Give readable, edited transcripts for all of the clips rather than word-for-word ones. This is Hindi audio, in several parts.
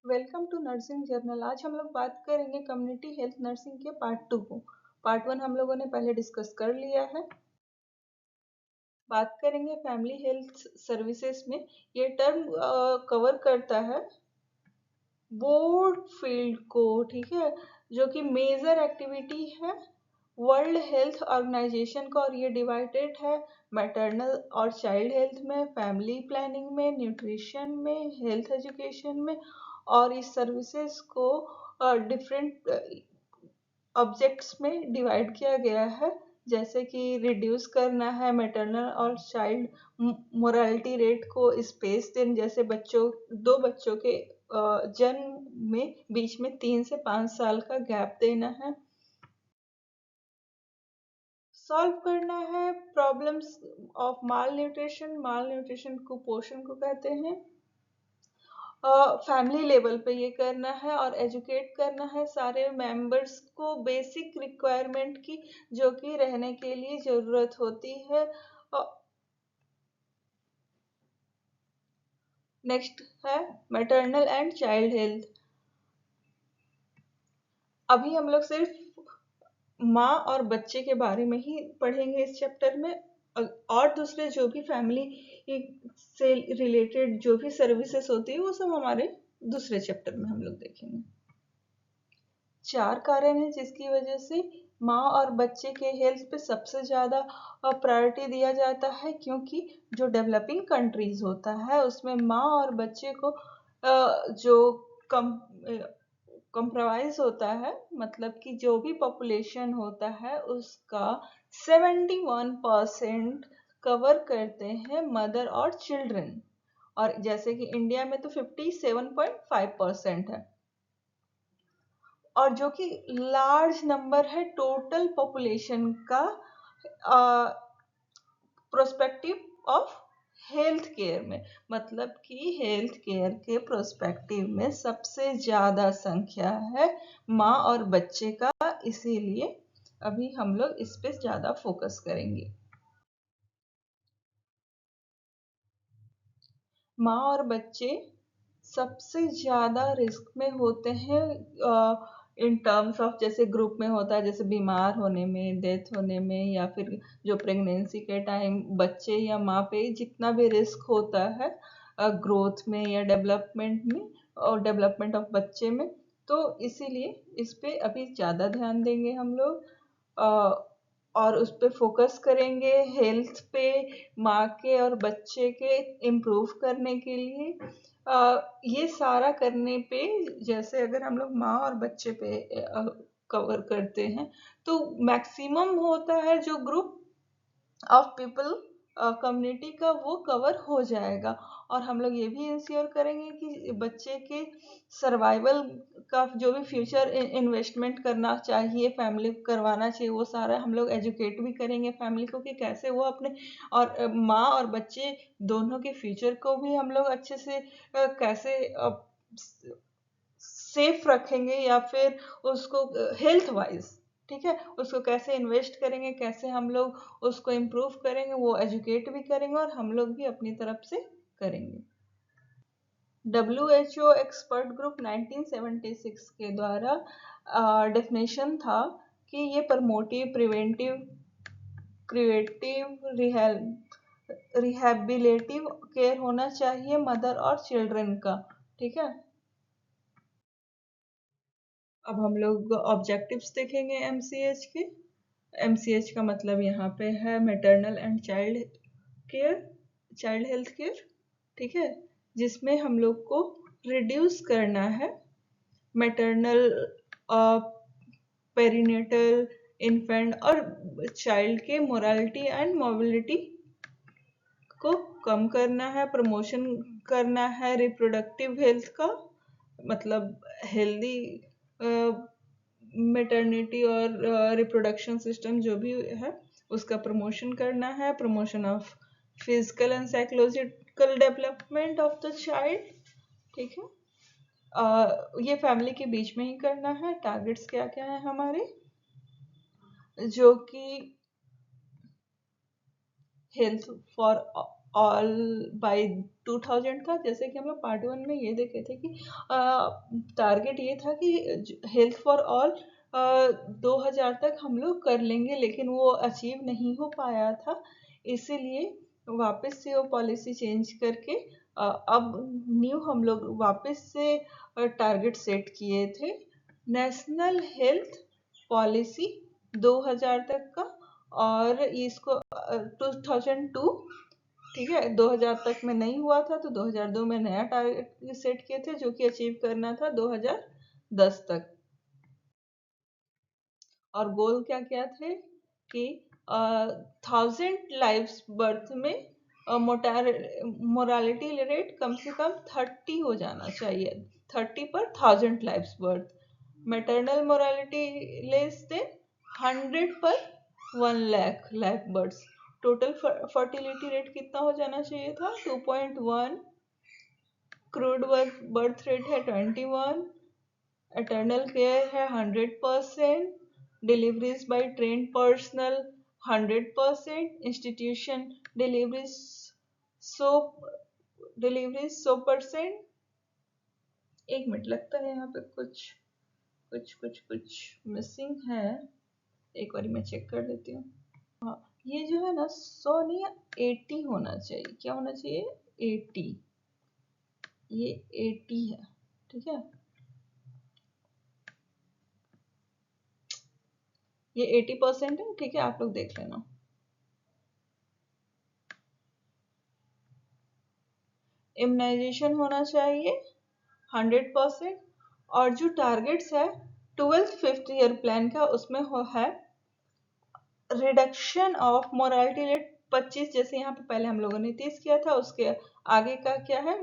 Welcome to nursing journal. आज हम लोग बात करेंगे कम्युनिटी हेल्थ नर्सिंग के पार्ट 2 को। पार्ट 1 हम लोगों ने पहले डिस्कस कर लिया है। बात करेंगे फैमिली हेल्थ सर्विसेज में। ये टर्म कवर करता है बोर्ड फील्ड को, ठीक है, जो कि मेजर एक्टिविटी है वर्ल्ड हेल्थ ऑर्गेनाइजेशन का, और ये डिवाइडेड है मैटरनल और चाइल्ड हेल्थ में, फैमिली प्लानिंग में, न्यूट्रिशन में, हेल्थ एजुकेशन में। और इस सर्विसेज को डिफरेंट ऑब्जेक्ट्स में डिवाइड किया गया है, जैसे कि रिड्यूस करना है मैटरनल और चाइल्ड मोरालिटी रेट को स्पेस देना, जैसे दो बच्चों के जन्म में बीच में 3 से 5 साल का गैप देना है। सॉल्व करना है प्रॉब्लम्स ऑफ माल न्यूट्रिशन कुपोषण को कहते हैं। फैमिली लेवल पे ये करना है और एजुकेट करना है सारे मेंबर्स को बेसिक रिक्वायरमेंट की, जो कि रहने के लिए जरूरत होती है। नेक्स्ट है मैटरनल एंड चाइल्ड हेल्थ। अभी हम लोग सिर्फ माँ और बच्चे के बारे में ही पढ़ेंगे इस चैप्टर में, और दूसरे जो भी फैमिली से रिलेटेड जो भी सर्विसेज होती है वो सब हमारे दूसरे चैप्टर में हम लोग देखेंगे। 4 कारण हैं जिसकी वजह से माँ और बच्चे के हेल्थ पे सबसे ज्यादा प्रायोरिटी दिया जाता है, क्योंकि जो डेवलपिंग कंट्रीज होता है उसमें माँ और बच्चे को जो कम कंप्रोमाइज होता है, मतलब कि जो भी पॉपुलेशन होता है उसका 71% कवर करते हैं मदर और चिल्ड्रन। और जैसे कि इंडिया में तो 57.5% है, और जो कि लार्ज नंबर है टोटल पॉपुलेशन का प्रोस्पेक्टिव ऑफ हेल्थ केयर में, मतलब कि हेल्थ केयर के प्रोस्पेक्टिव में सबसे ज्यादा संख्या है माँ और बच्चे का, इसीलिए अभी हम लोग इस पे ज्यादा फोकस करेंगे। माँ और बच्चे सबसे ज्यादा रिस्क में होते हैं इन टर्म्स ऑफ, जैसे ग्रुप में होता है, जैसे बीमार होने में, डेथ होने में, या फिर जो प्रेगनेंसी के टाइम बच्चे या माँ पे जितना भी रिस्क होता है ग्रोथ में या डेवलपमेंट में, और डेवलपमेंट ऑफ बच्चे में, तो इसीलिए इस पे अभी ज़्यादा ध्यान देंगे हम लोग। और उस पे फोकस करेंगे हेल्थ पे, माँ के और बच्चे के इम्प्रूव करने के लिए। ये सारा करने पे, जैसे अगर हम लोग माँ और बच्चे पे कवर करते हैं, तो मैक्सिमम होता है जो ग्रुप ऑफ पीपल कम्युनिटी का वो कवर हो जाएगा। और हम लोग ये भी इंश्योर करेंगे कि बच्चे के सर्वाइवल का जो भी फ्यूचर इन्वेस्टमेंट करना चाहिए, फैमिली करवाना चाहिए, वो सारा हम लोग एजुकेट भी करेंगे फैमिली को कि कैसे वो अपने और माँ और बच्चे दोनों के फ्यूचर को भी हम लोग अच्छे से कैसे सेफ रखेंगे, या फिर उसको हेल्थ वाइज, ठीक है, उसको कैसे इन्वेस्ट करेंगे, कैसे हम लोग उसको इम्प्रूव करेंगे, वो एजुकेट भी करेंगे और हम लोग भी अपनी तरफ से करेंगे। WHO एक्सपर्ट ग्रुप 1976 के द्वारा डेफिनेशन था कि ये promotive, preventive, creative, rehabilitative care होना चाहिए मदर और चिल्ड्रन का, ठीक है। अब हम लोग ऑब्जेक्टिव्स देखेंगे एमसीएच के। एमसीएच का मतलब यहाँ पे है maternal and care child health care, ठीक है, जिसमें हम लोग को रिड्यूस करना है मैटरनल, पेरिनेटल, इन्फेंट और चाइल्ड के मोरालिटी एंड मोबिलिटी को कम करना है, प्रमोशन करना है रिप्रोडक्टिव हेल्थ का, मतलब हेल्दी मेटर्निटी और रिप्रोडक्शन सिस्टम जो भी है उसका प्रमोशन करना है, promotion of physical and psychological development of the child, ठीक है। ये फैमिली के बीच में ही करना है। टारगेट्स क्या क्या है हमारे, जो कि हेल्थ फॉर ऑल बाय 2000 था। जैसे कि हम लोग पार्ट 1 में ये देखे थे कि टारगेट ये था कि हेल्थ फॉर ऑल 2000 तक हम लोग कर लेंगे, लेकिन वो अचीव नहीं हो पाया था। इसीलिए वापस से वो पॉलिसी चेंज करके अब न्यू हम लोग वापस से टारगेट सेट किए थे, नेशनल हेल्थ पॉलिसी 2000 तक का। और इसको 2002, ठीक है, 2000 तक में नहीं हुआ था तो 2002 में नया टारगेट सेट किए थे जो कि अचीव करना था 2010 तक। और गोल क्या क्या थे कि 1000 लाइव्स बर्थ में मोरालिटी रेट कम से कम 30 हो जाना चाहिए, 30 पर 1000 lives birth. Maternal morality less than 100 पर 1 lakh life birth. Total fertility rate कितना हो जाना चाहिए था? 2.1। क्रूड बर्थ रेट है 21। एटर्नल केयर है 100%। Deliveries by train personal 100%। Institution deliveries 100%। एक मिनट, लगता है यहाँ पे कुछ कुछ कुछ कुछ मिसिंग है। एक बार मैं चेक कर लेती हूँ। हाँ, ये जो है ना 100 नहीं, 80 होना चाहिए। क्या होना चाहिए? 80। ये 80 है, ठीक है। ये 80% है, ठीक है, आप लोग देख लेना। इम्यूनाइजेशन होना चाहिए 100%। और जो टारगेट्स है 12th 5th ईयर प्लान का, उसमें है रिडक्शन ऑफ मोरालिटी रेट 25। जैसे यहाँ पे पहले हम लोगों ने 30 किया था, उसके आगे का क्या है?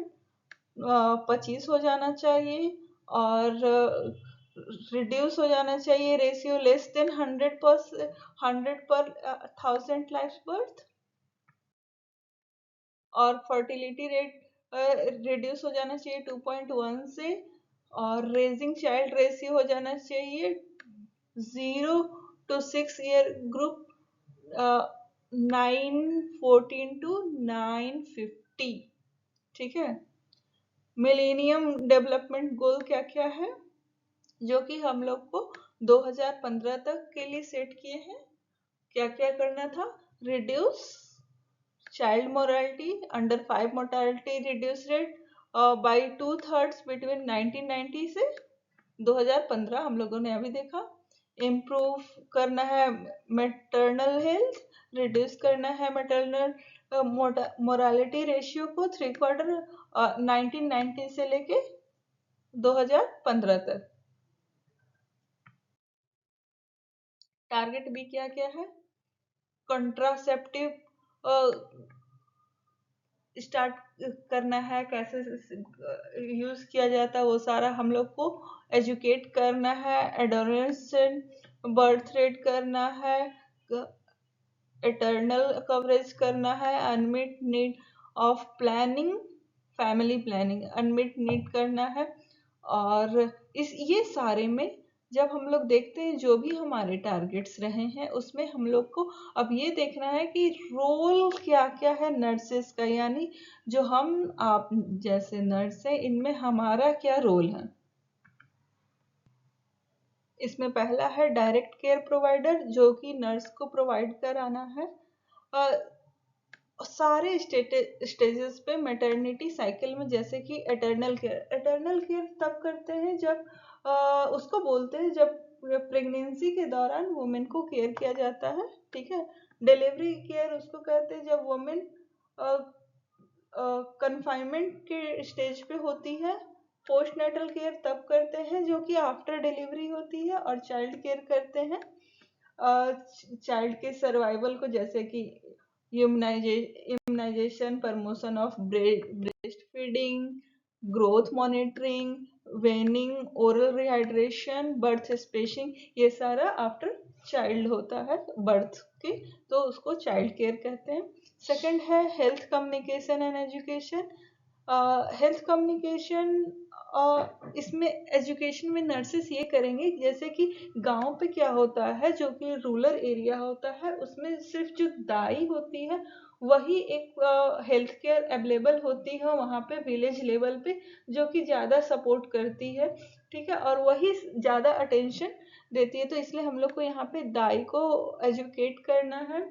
25 हो जाना चाहिए। और रिड्यूस हो जाना चाहिए रेशियो लेस देन 100%, 100 पर 1000 लाइफ बर्थ। और फर्टिलिटी रेट रिड्यूस हो जाना चाहिए 2.1 से। और रेजिंग चाइल्ड रेशियो हो जाना चाहिए 0 to 6 ईयर ग्रुप 914 to 950, ठीक है। मिलेनियम डेवलपमेंट गोल क्या क्या है जो कि हम लोग को 2015 तक के लिए सेट किए हैं? क्या क्या करना था? Reduce child morality, under 5 mortality reduce rate by 2/3 between 1990 से 2015, हम लोगों ने अभी देखा। इम्प्रूव करना है मैटरनल हेल्थ, रिड्यूस करना है मैटरनल मोरालिटी रेशियो को 3/4 1990 से लेके 2015 तक। टारगेट भी क्या क्या है? कंट्रासेप्टिव स्टार्ट करना है, कैसे यूज किया जाता है वो सारा हम लोग को एजुकेट करना है। एडोलेसेंट बर्थ रेट करना है, एटर्नल कवरेज करना है, unmute need of planning, family planning unmute need करना है। और ये सारे में जब हम लोग देखते हैं जो भी हमारे टारगेट्स रहे हैं, उसमें हम लोग को अब ये देखना है कि रोल क्या क्या है नर्सेस का, यानी जो हम आप जैसे नर्स है इनमें हमारा क्या रोल है। इसमें पहला है डायरेक्ट केयर प्रोवाइडर, जो कि नर्स को प्रोवाइड कराना है सारे स्टेजेस पे मैटरनिटी साइकिल में। जैसे कि एटर्नल केयर तब करते हैं जब उसको बोलते हैं जब प्रेगनेंसी के दौरान वुमेन को केयर किया जाता है, ठीक है। डिलीवरी केयर उसको कहते हैं जब वुमेन कन्फाइनमेंट के स्टेज पे होती है। पोस्टनेटल केयर तब करते हैं जो कि आफ्टर डिलीवरी होती है। और चाइल्ड केयर करते हैं चाइल्ड के सर्वाइवल को, जैसे कि immunisation, promotion of breast feeding, growth monitoring, weaning, oral rehydration, birth spacing, ये सारा आफ्टर चाइल्ड होता है बर्थ के, तो उसको चाइल्ड केयर कहते हैं। सेकंड है health communication and education. Health communication इसमें एजुकेशन में नर्सेस ये करेंगे, जैसे कि गांव पे क्या होता है, जो कि रूरल एरिया होता है, उसमें सिर्फ जो दाई होती है वही एक हेल्थ केयर अवेलेबल होती है वहाँ पे विलेज लेवल पे, जो कि ज़्यादा सपोर्ट करती है, ठीक है, और वही ज़्यादा अटेंशन देती है। तो इसलिए हम लोग को यहाँ पे दाई को एजुकेट करना है,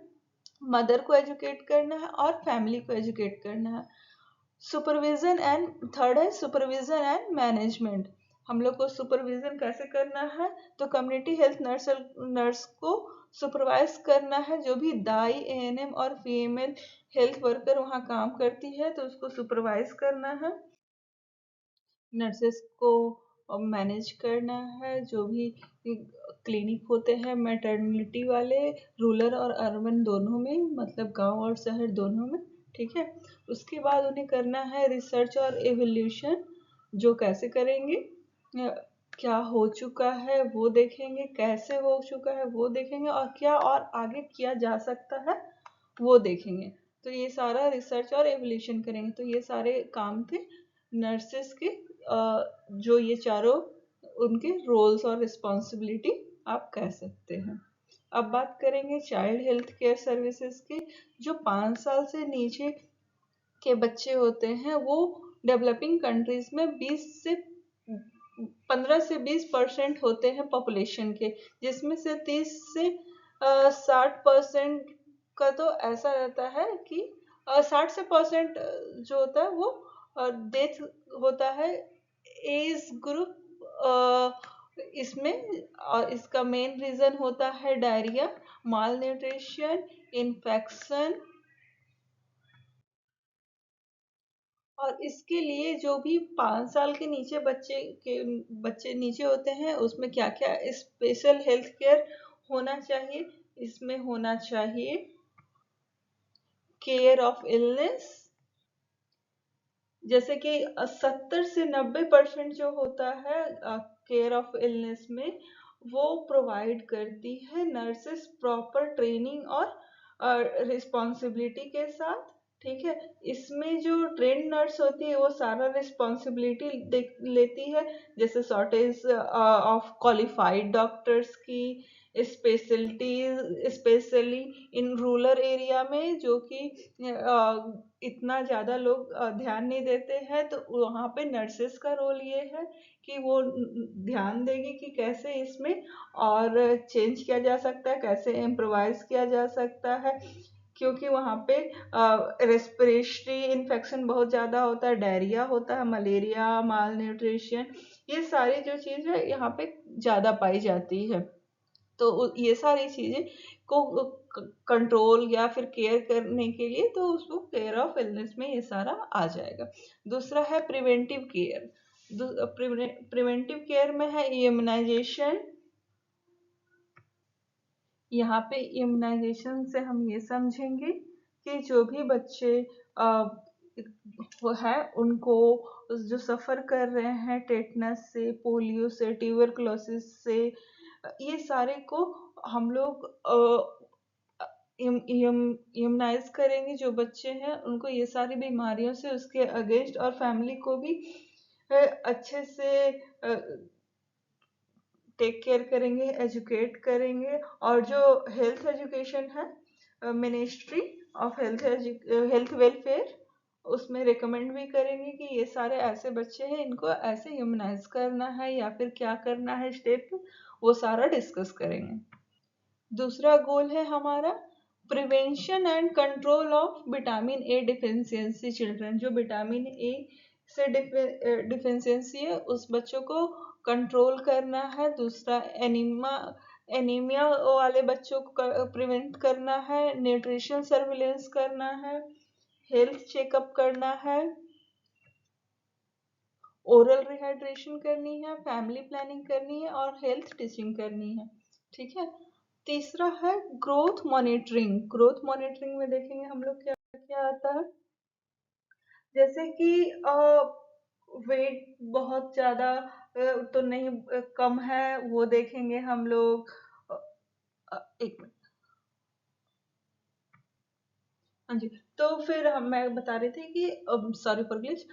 मदर को एजुकेट करना है और फैमिली को एजुकेट करना है। सुपरविजन एंड थर्ड है सुपरविजन एंड मैनेजमेंट। हम लोग को सुपरविजन कैसे करना है, तो कम्युनिटी हेल्थ नर्स को सुपरवाइज करना है। जो भी दाई, एएनएम और फीमेल हेल्थ वर्कर वहाँ काम करती है तो उसको सुपरवाइज करना है। नर्सेस को मैनेज करना है। जो भी क्लिनिक होते हैं मैटरनिटी वाले, रूरल और अर्बन दोनों में, मतलब गांव और शहर दोनों में, ठीक है। उसके बाद उन्हें करना है रिसर्च और एवोल्यूशन। जो कैसे करेंगे, क्या हो चुका है वो देखेंगे, कैसे हो चुका है वो देखेंगे, और क्या और आगे किया जा सकता है वो देखेंगे। तो ये सारा रिसर्च और एवोल्यूशन करेंगे। तो ये सारे काम थे नर्सेस के, जो ये चारों उनके रोल्स और रिस्पॉन्सिबिलिटी आप कह सकते हैं। अब बात करेंगे चाइल्ड हेल्थ केयर सर्विसेज की। जो 5 साल से नीचे के बच्चे होते हैं वो डेवलपिंग कंट्रीज में 15 से 20% होते हैं पॉपुलेशन के, जिसमें से 30 से 60% का तो ऐसा रहता है कि 60 से % जो होता है वो डेथ होता है। एज ग्रुप इसमें, और इसका मेन रीजन होता है डायरिया, माल न्यूट्रिशन, इन्फेक्शन। और इसके लिए जो भी 5 साल के नीचे बच्चे नीचे होते हैं उसमें क्या क्या स्पेशल हेल्थ केयर होना चाहिए, इसमें होना चाहिए केयर ऑफ इलनेस। जैसे कि 70 से 90% जो होता है केयर ऑफ इलनेस में, वो प्रोवाइड करती है नर्सेस प्रॉपर ट्रेनिंग और रिस्पॉन्सिबिलिटी के साथ, ठीक है। इसमें जो ट्रेन नर्स होती है वो सारा रिस्पॉन्सिबिलिटी लेती है, जैसे शॉर्टेज ऑफ क्वालिफाइड डॉक्टर्स की, speciality specially in rural area में, जो कि इतना ज़्यादा लोग ध्यान नहीं देते हैं। तो वहाँ पे नर्सेस का रोल ये है कि वो ध्यान देगी कि कैसे इसमें और चेंज किया जा सकता है, कैसे इम्प्रोवाइज किया जा सकता है, क्योंकि वहाँ पे रेस्पिरेटरी इन्फेक्शन बहुत ज़्यादा होता है, डायरिया होता है, मलेरिया, माल न्यूट्रिशन, ये सारी जो चीज़ है यहाँ पे ज़्यादा पाई जाती है। तो ये सारी चीजें को कंट्रोल या फिर केयर करने के लिए तो उसको केयर ऑफ इलनेस में ये सारा आ जाएगा। दूसरा है प्रिवेंटिव केयर। प्रिवेंटिव केयर में है इम्यूनाइजेशन। यहाँ पे इम्यूनाइजेशन से हम ये समझेंगे कि जो भी बच्चे वो है उनको, जो सफ़र कर रहे हैं टेटनस से, पोलियो से, ट्यूबरकुलोसिस से, ये सारे को हम लोग इम्यूनाइज करेंगे। जो बच्चे हैं उनको ये सारी बीमारियों से उसके अगेंस्ट, और फैमिली को भी अच्छे से टेक केयर करेंगे, एजुकेट करेंगे। और जो हेल्थ एजुकेशन है मिनिस्ट्री ऑफ हेल्थ वेलफेयर, उसमें रिकमेंड भी करेंगे कि ये सारे ऐसे बच्चे हैं इनको ऐसे इम्यूनाइज करना है या फिर क्या करना है स्टेप, वो सारा डिस्कस करेंगे। दूसरा गोल है हमारा prevention and control of vitamin A deficiency children. जो विटामिन ए से डिफिशियंसी है उस बच्चों को कंट्रोल करना है। दूसरा एनीमिया वाले बच्चों को प्रिवेंट करना है, न्यूट्रिशन सर्विलेंस करना है, हेल्थ चेकअप करना है, ओरल रिहाइड्रेशन करनी है, फैमिली प्लानिंग करनी है और हेल्थ टीचिंग करनी है, ठीक है। तीसरा है ग्रोथ मॉनिटरिंग। ग्रोथ मॉनिटरिंग में देखेंगे हम लोग क्या क्या आता है। जैसे कि वेट बहुत ज्यादा तो नहीं, कम है वो देखेंगे हम लोग। एक मिनट। हाँ जी। तो फिर हम मैं बता रही थी कि sorry for glitch.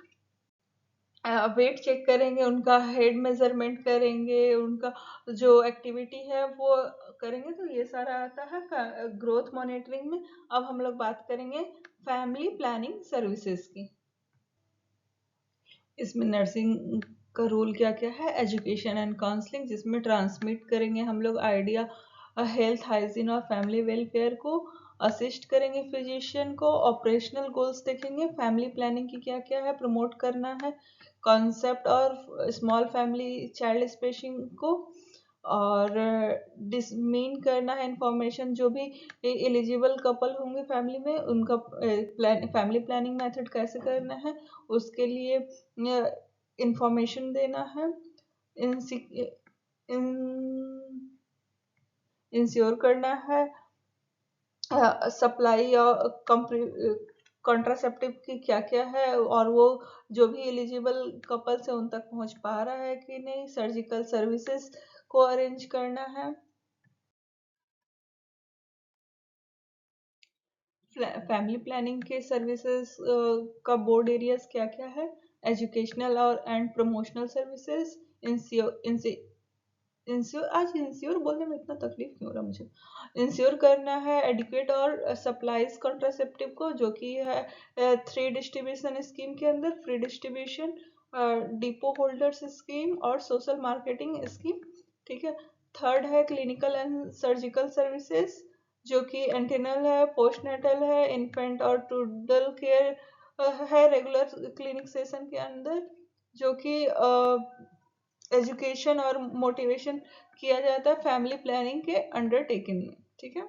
Wait check करेंगे, उनका हेड मेजरमेंट करेंगे, उनका जो एक्टिविटी है वो करेंगे। तो ये सारा आता है ग्रोथ मॉनिटरिंग में। अब हम लोग बात करेंगे फैमिली प्लानिंग सर्विसेज की। इसमें नर्सिंग का रोल क्या क्या है, एजुकेशन एंड काउंसलिंग, जिसमें ट्रांसमिट करेंगे हम लोग आइडिया हेल्थ हाइजीन और फैमिली वेलफेयर को, असिस्ट करेंगे फिजिशियन को, ऑपरेशनल गोल्स देखेंगे, फैमिली प्लानिंग की क्या क्या है, प्रमोट करना है कॉन्सेप्ट और स्मॉल फैमिली चाइल्ड स्पेसिंग को, और डिसमीन करना है इंफॉर्मेशन जो भी एलिजिबल कपल होंगे फैमिली में, उनका फैमिली प्लानिंग मेथड कैसे करना है उसके लिए इंफॉर्मेशन देना है, इंश्योर करना है सप्लाई और कॉन्ट्रासेप्टिव की क्या क्या है, और वो जो भी एलिजिबल कपल्स है उन तक पहुंच पा रहा है कि नहीं, सर्जिकल सर्विसेज को अरेंज करना है। फैमिली प्लानिंग के सर्विसेज का बोर्ड एरियाज क्या क्या है, एजुकेशनल और एंड प्रमोशनल सर्विसेज, इंश्योर, आज इंश्योर बोलने में इतना तकलीफ क्यों हो रहा मुझे, इंश्योर करना है एडिक्वेट और सप्लाईज कॉन्ट्रासेप्टिव को, जो कि है थ्री डिस्ट्रीब्यूशन स्कीम के अंदर, free distribution, depot holders scheme और सोशल मार्केटिंग स्कीम। ठीक है। थर्ड है क्लिनिकल एंड सर्जिकल सर्विसेज, जो कि एंटेनल है, पोस्टनेटल है, इन्फेंट और टूडल केयर है रेगुलर क्लिनिक सेशन के अंदर, जो कि एजुकेशन और मोटिवेशन किया जाता है फैमिली प्लानिंग के अंडरटेकिंग में। ठीक है।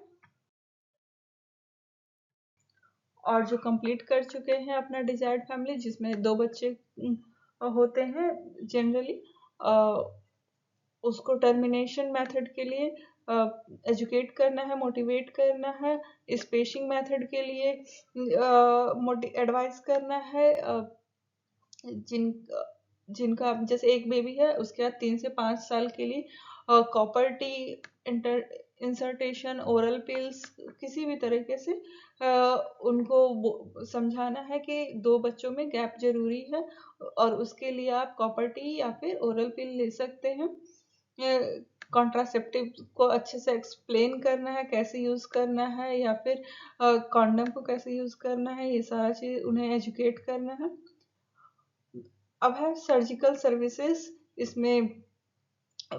और जो कंप्लीट कर चुके हैं अपना डिजायर्ड फैमिली, जिसमें 2 बच्चे होते हैं जनरली, उसको टर्मिनेशन मेथड के लिए एजुकेट करना है, मोटिवेट करना है, स्पेसिंग मेथड के लिए एडवाइस करना है, जिन जिनका जैसे एक बेबी है उसके बाद 3 से 5 साल के लिए कॉपर टी इंसर्टेशन, ओरल पिल्स, किसी भी तरीके से उनको समझाना है कि 2 बच्चों में गैप जरूरी है, और उसके लिए आप कॉपर टी या फिर ओरल पिल ले सकते हैं। कॉन्ट्रासेप्टिव को अच्छे से एक्सप्लेन करना है कैसे यूज करना है, या फिर कॉन्डम को कैसे यूज करना है, ये सारा चीज उन्हें एजुकेट करना है। अब है सर्जिकल सर्विसेज। इसमें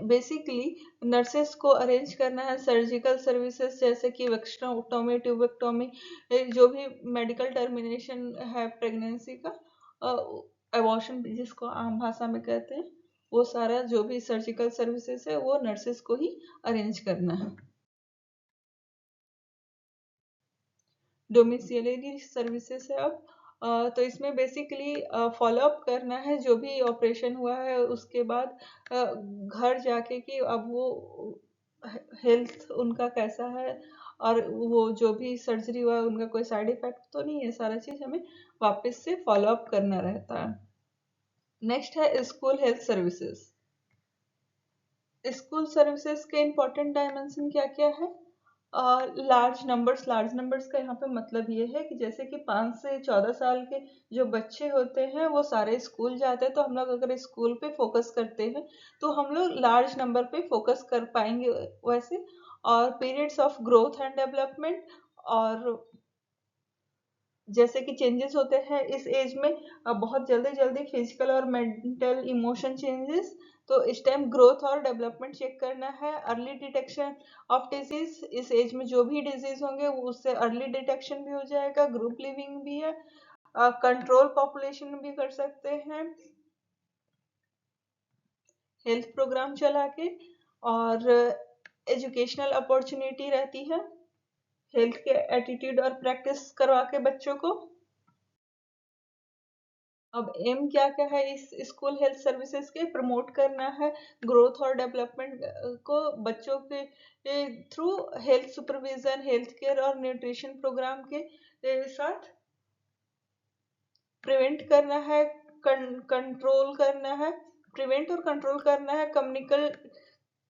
बेसिकली नर्सेस को अरेंज करना है सर्जिकल सर्विसेज, जैसे कि वेक्स्ट्रोटोमी, ट्यूबेक्टोमी, जो भी मेडिकल टर्मिनेशन है प्रेगनेंसी का, अबॉर्शन जिसको आम भाषा में कहते हैं, वो सारा जो भी सर्जिकल सर्विसेज है वो नर्सेस को ही अरेंज करना है। डोमिसिलरी सर्विसेज है अब। तो इसमें बेसिकली फॉलो अप करना है जो भी ऑपरेशन हुआ है उसके बाद घर जाके कि अब वो हेल्थ उनका कैसा है, और वो जो भी सर्जरी हुआ है उनका कोई साइड इफेक्ट तो नहीं है, सारा चीज हमें वापस से फॉलो अप करना रहता है। नेक्स्ट है school health services. School services के इम्पोर्टेंट डायमेंशन क्या क्या है, लार्ज नंबर्स का यहाँ पे मतलब ये है कि जैसे कि 5 से 14 साल के जो बच्चे होते हैं वो सारे स्कूल जाते हैं, तो हम लोग अगर स्कूल पे फोकस करते हैं तो हम लोग लार्ज नंबर पे फोकस कर पाएंगे वैसे। और periods of growth and development, और जैसे कि चेंजेस होते हैं इस एज में बहुत जल्दी जल्दी फिजिकल और मेंटल इमोशन चेंजेस, तो इस टाइम ग्रोथ और डेवलपमेंट चेक करना है। अर्ली डिटेक्शन ऑफ डिजीज, इस एज में जो भी डिजीज होंगे वो उससे अर्ली डिटेक्शन भी हो जाएगा, ग्रुप लिविंग भी है, कंट्रोल पॉपुलेशन भी कर सकते हैं हेल्थ प्रोग्राम चला के, और एजुकेशनल अपॉर्चुनिटी रहती है हेल्थ के एटीट्यूड और प्रैक्टिस करवा के बच्चों को। अब एम क्या क्या है इस स्कूल हेल्थ सर्विसेज के, प्रमोट करना है ग्रोथ और डेवलपमेंट को बच्चों के through health supervision, health care और न्यूट्रिशन प्रोग्राम के साथ, प्रिवेंट करना है, कंट्रोल करना है, प्रिवेंट और कंट्रोल करना है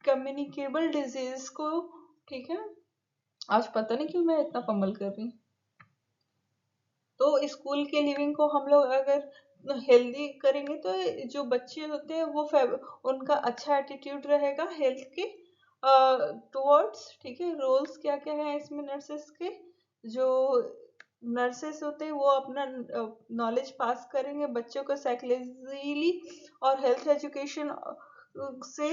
कम्युनिकेबल डिजीज को। ठीक है। आज पता नहीं क्यों मैं इतना फंबल कर रही हूँ। तो स्कूल के लिविंग को हम लोग अगर हेल्दी करेंगे तो जो बच्चे होते हैं वो उनका अच्छा एटीट्यूड रहेगा हेल्थ के टुवर्ड्स। ठीक है, रोल्स क्या क्या है इसमें नर्सेस के। जो नर्सेस होते हैं वो अपना नॉलेज पास करेंगे बच्चों को साइकोलॉजिकली और हेल्थ एजुकेशन से,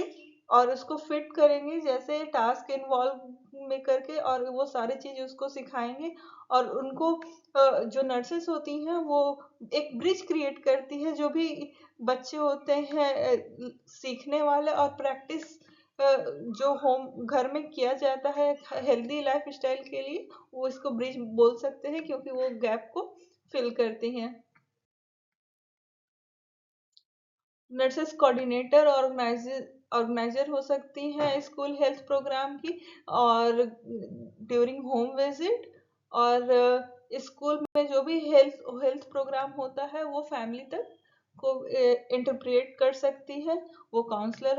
और उसको फिट करेंगे जैसे टास्क इन्वॉल्व में करके, और वो सारी चीज उसको सिखाएंगे। और उनको जो नर्सेस होती हैं वो एक ब्रिज क्रिएट करती है, जो भी बच्चे होते हैं सीखने वाले और प्रैक्टिस जो होम घर में किया जाता है हेल्दी लाइफ स्टाइल के लिए, वो इसको ब्रिज बोल सकते हैं क्योंकि वो गैप को फिल करती हैं। नर्सेस कोऑर्डिनेटर ऑर्गेनाइजर हो सकती हैं स्कूल हेल्थ प्रोग्राम की, और ड्यूरिंग होम विजिट। और स्कूल में जो भी हेल्थ हेल्थ प्रोग्राम होता है वो फैमिली तक को इंटरप्रेट कर सकती है। वो काउंसलर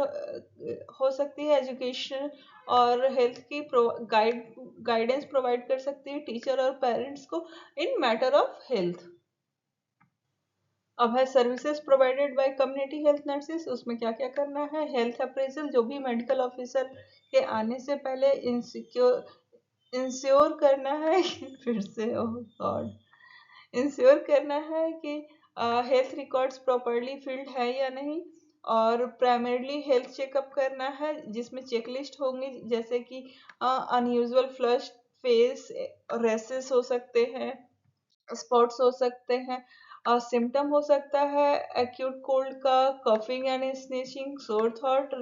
हो सकती है, एजुकेशन और हेल्थ की गाइडेंस प्रोवाइड कर सकती है टीचर और पेरेंट्स को इन मैटर ऑफ हेल्थ। अब है services provided by community health nurses. उसमें क्या क्या करना है, हेल्थ अप्रेजल, जो भी मेडिकल ऑफिसर के आने से पहले इंश्योर करना है फिर से ओह गॉड, इंश्योर करना है कि हेल्थ रिकॉर्ड्स प्रॉपरली फिल्ड है या नहीं। और प्राइमरीली हेल्थ चेकअप करना है जिसमें चेकलिस्ट होंगे, जैसे कि अनयूजुअल फ्लश फेस, रेसेस हो सकते हैं, स्पॉट्स हो सकते हैं, सिम्टम हो सकता है एक्यूट कोल्ड का, coughing and sneezing, sore throat,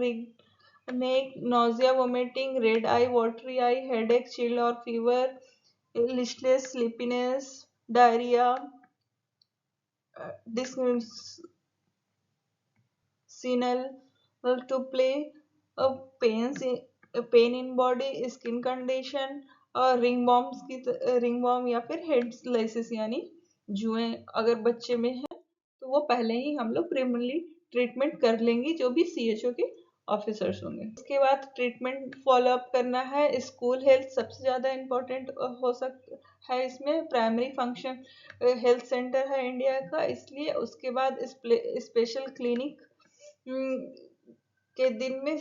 neck, nausea, vomiting, red eye, watery eye, headache, chill और fever, listless, sleepiness, diarrhoea, dyspneial to play, pains pain in body, skin condition, ringworm या फिर हेड लाइसिस यानी जुएं अगर बच्चे में है तो वो पहले ही हम लोग प्रिमिनरी ट्रीटमेंट कर लेंगे जो भी सीएचओ के ऑफिसर्स होंगे। उसके बाद ट्रीटमेंट फॉलो अप करना है। स्कूल हेल्थ सबसे ज़्यादा इम्पोर्टेंट हो सकता है इसमें, प्राइमरी फंक्शन हेल्थ सेंटर है इंडिया का, इसलिए उसके बाद स्पेशल क्लिनिक के दिन में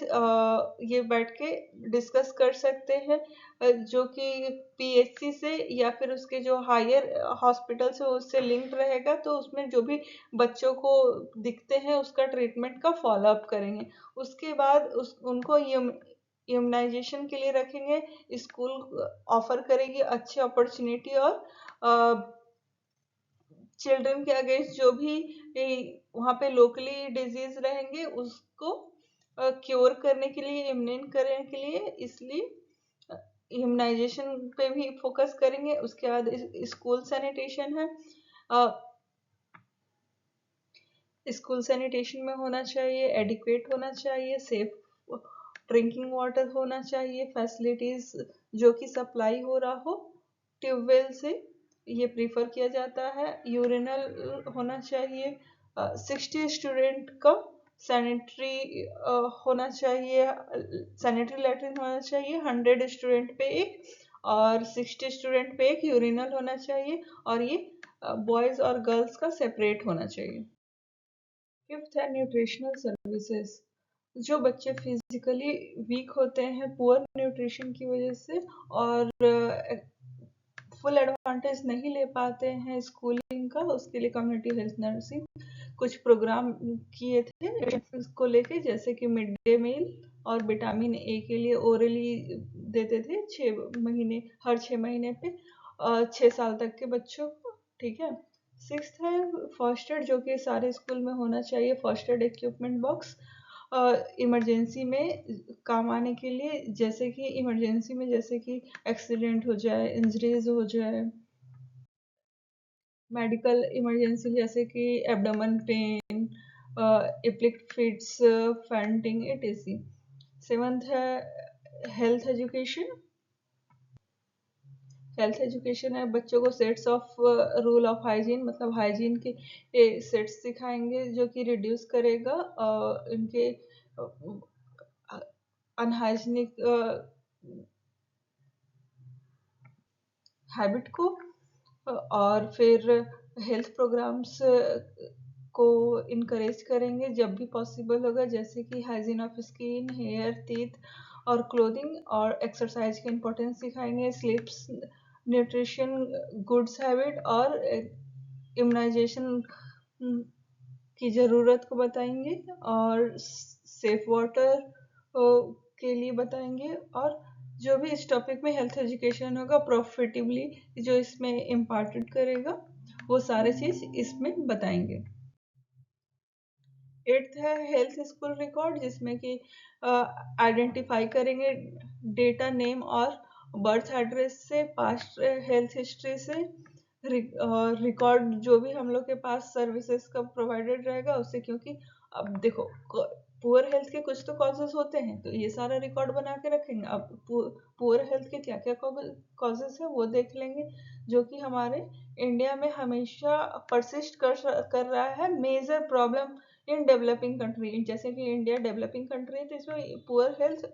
ये बैठ के डिस्कस कर सकते हैं, जो कि पीएचसी से या फिर उसके जो हायर हॉस्पिटल से उससे लिंक्ड रहेगा, तो उसमें जो भी बच्चों को दिखते हैं उसका ट्रीटमेंट का फॉलो अप करेंगे। उसके बाद उनको इम्यूनाइजेशन के लिए रखेंगे। स्कूल ऑफर करेगी अच्छी अपॉर्चुनिटी, और चिल्ड्रन के अगेंस्ट जो भी वहाँ पे लोकली डिजीज रहेंगे उसको क्योर करने के लिए, इम्यून करने के लिए, इसलिए इम्यूनाइजेशन पे भी फोकस करेंगे। उसके बाद स्कूल सैनिटेशन है। स्कूल सैनिटेशन में होना चाहिए, एडिक्वेट होना चाहिए, सेफ ड्रिंकिंग वाटर होना चाहिए, फैसिलिटीज जो कि सप्लाई हो रहा हो ट्यूबवेल से, ये प्रीफर किया जाता है। यूरिनल होना चाहिए, 60 स्टूडेंट का सैनिटरी होना चाहिए, सैनिटरी लैट्रिन होना चाहिए 100 स्टूडेंट पे एक, और 60 स्टूडेंट पे एक यूरिनल होना चाहिए, और ये बॉयज और गर्ल्स का सेपरेट होना चाहिए। फिफ्थ है न्यूट्रिशनल सर्विसेज। जो बच्चे फिजिकली वीक होते हैं पुअर न्यूट्रिशन की वजह से, और फुल एडवांटेज नहीं ले पाते हैं स्कूलिंग का, उसके लिए कम्युनिटी हेल्थ नर्सिंग कुछ प्रोग्राम किए थे को लेके, जैसे कि मिड डे मील और विटामिन ए के लिए ओरली देते थे 6 महीने, हर 6 महीने पे 6 साल तक के बच्चों को। ठीक है। सिक्स्थ है फर्स्ट एड, जो कि सारे स्कूल में होना चाहिए। First aid equipment box emergency में काम आने के लिए, जैसे कि इमरजेंसी में जैसे कि एक्सीडेंट हो जाए, इंजरीज हो जाए, मेडिकल इमरजेंसी जैसे कि abdomen pain, epileptic fits, fainting etc. Seventh है हेल्थ एजुकेशन। हेल्थ एजुकेशन है बच्चों को sets of rule of hygiene, मतलब हाइजीन के सेट्स सिखाएंगे जो कि रिड्यूस करेगा इनके अनहाइजीनिक हैबिट को। और फिर हेल्थ प्रोग्राम्स को इनकरेज करेंगे जब भी पॉसिबल होगा, जैसे कि hygiene of skin, hair, teeth और क्लोथिंग, और एक्सरसाइज की इम्पोर्टेंस सिखाएंगे, स्लीप्स, न्यूट्रिशन, गुड्स हैबिट और इम्यूनाइजेशन की ज़रूरत को बताएंगे, और सेफ वाटर के लिए बताएंगे, और जो भी इस टॉपिक में हेल्थ एजुकेशन होगा प्रॉफिटेबली जो इसमें इम्पार्टेड करेगा वो सारे चीज़ इसमें बताएंगे। 8th है हेल्थ स्कूल रिकॉर्ड, जिसमें कि आइडेंटिफाई करेंगे डेटा, नेम और बर्थ एड्रेस से, पास्ट हेल्थ हिस्ट्री से, रिकॉर्ड जो भी हम लोग के पास सर्विसेज का प्रोवाइडेड रहेगा उससे, क्योंकि अब देखो पुअर हेल्थ के कुछ तो कॉजेज होते हैं, तो ये सारा रिकॉर्ड बना के रखेंगे। अब पुअर हेल्थ के क्या क्या कॉजेज है वो देख लेंगे, जो कि हमारे इंडिया में हमेशा परसिस्ट कर रहा है, major problem in developing country. जैसे कि इंडिया डेवलपिंग कंट्री है, तो इसमें पुअर हेल्थ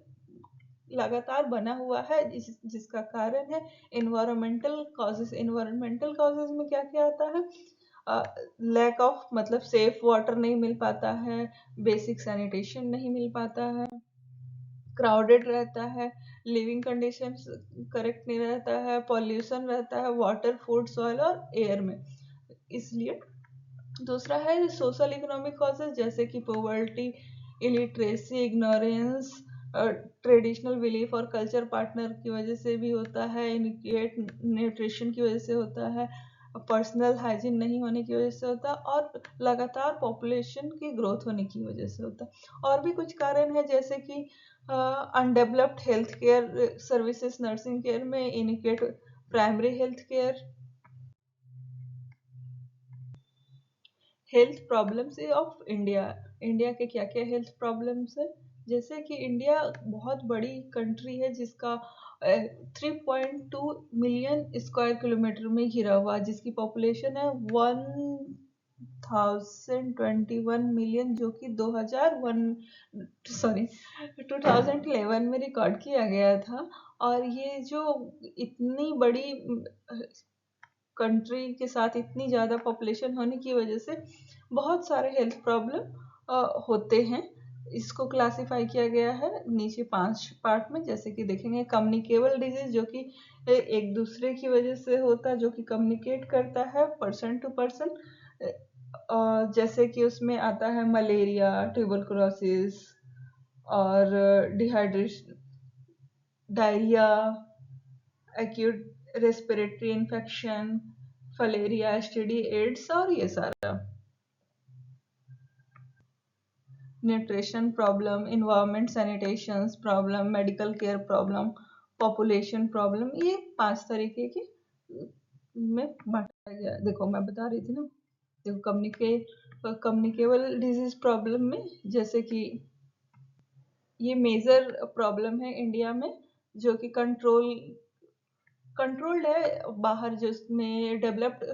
लगातार बना हुआ है, जिसका कारण है इन्वायरमेंटल कॉजेज। इन्वायरमेंटल कॉजेज में क्या क्या आता है? लैक ऑफ, मतलब सेफ वाटर नहीं मिल पाता है, बेसिक सैनिटेशन नहीं मिल पाता है, क्राउडेड रहता है, लिविंग कंडीशंस करेक्ट नहीं रहता है, पॉल्यूशन रहता है वाटर, फूड, सॉइल और एयर में। इसलिए दूसरा है सोशल इकोनॉमिक कॉजेज, जैसे कि poverty, illiteracy, ignorance, traditional belief और कल्चर पार्टनर की वजह से भी होता है, इनकेट न्यूट्रिशन की वजह से होता है, पर्सनल हाइजीन नहीं होने की वजह से होता है, और लगातार पॉपुलेशन की ग्रोथ होने की वजह से होता है। और भी कुछ कारण है, जैसे कि undeveloped health care services, nursing care में इनकेट primary health care, health problems of India. India के क्या क्या हेल्थ प्रॉब्लम्स है? जैसे कि इंडिया बहुत बड़ी कंट्री है, जिसका 3.2 मिलियन स्क्वायर किलोमीटर में घिरा हुआ, जिसकी पॉपुलेशन है 1021 मिलियन, जो कि 2011 में रिकॉर्ड किया गया था। और ये जो इतनी बड़ी कंट्री के साथ इतनी ज़्यादा पॉपुलेशन होने की वजह से बहुत सारे हेल्थ प्रॉब्लम होते हैं। इसको क्लासिफाई किया गया है नीचे 5 पार्ट में, जैसे कि देखेंगे कम्युनिकेबल डिजीज, जो कि एक दूसरे की वजह से होता है, जो कि कम्युनिकेट करता है पर्सन टू पर्सन, जैसे कि उसमें आता है मलेरिया, ट्यूबरकुलोसिस और dehydration, diarrhoea, acute respiratory infection, filaria, STD, AIDS और ये सारा। Nutrition problem, environment sanitation problem, medical care problem, population problem, ये 5 तरीके के में बांटा गया। देखो मैं बता रही थी ना, देखो कम्युनिकेबल डिजीज प्रॉब्लम में, जैसे कि ये मेजर प्रॉब्लम है इंडिया में, जो कि कंट्रोल्ड है। बाहर जिसमें डेवलप्ड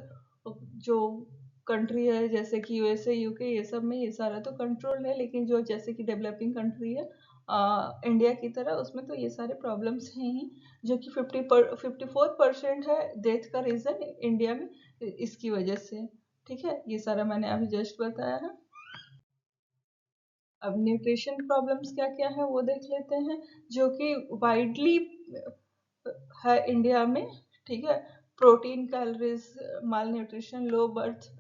जो कंट्री है, जैसे कि यूएसए, यूके, ये सब में ये सारा तो कंट्रोल्ड है, लेकिन जो जैसे कि डेवलपिंग कंट्री है इंडिया की तरह, उसमें तो ये सारे प्रॉब्लम्स हैं ही, जो कि 54% है डेथ का रीज़न इंडिया में इसकी वजह से। ठीक है, ये सारा मैंने अभी जस्ट बताया है। अब न्यूट्रिशन प्रॉब्लम्स क्या क्या है वो देख लेते हैं, जो कि वाइडली है इंडिया में। ठीक है, protein, calories, malnutrition, low birth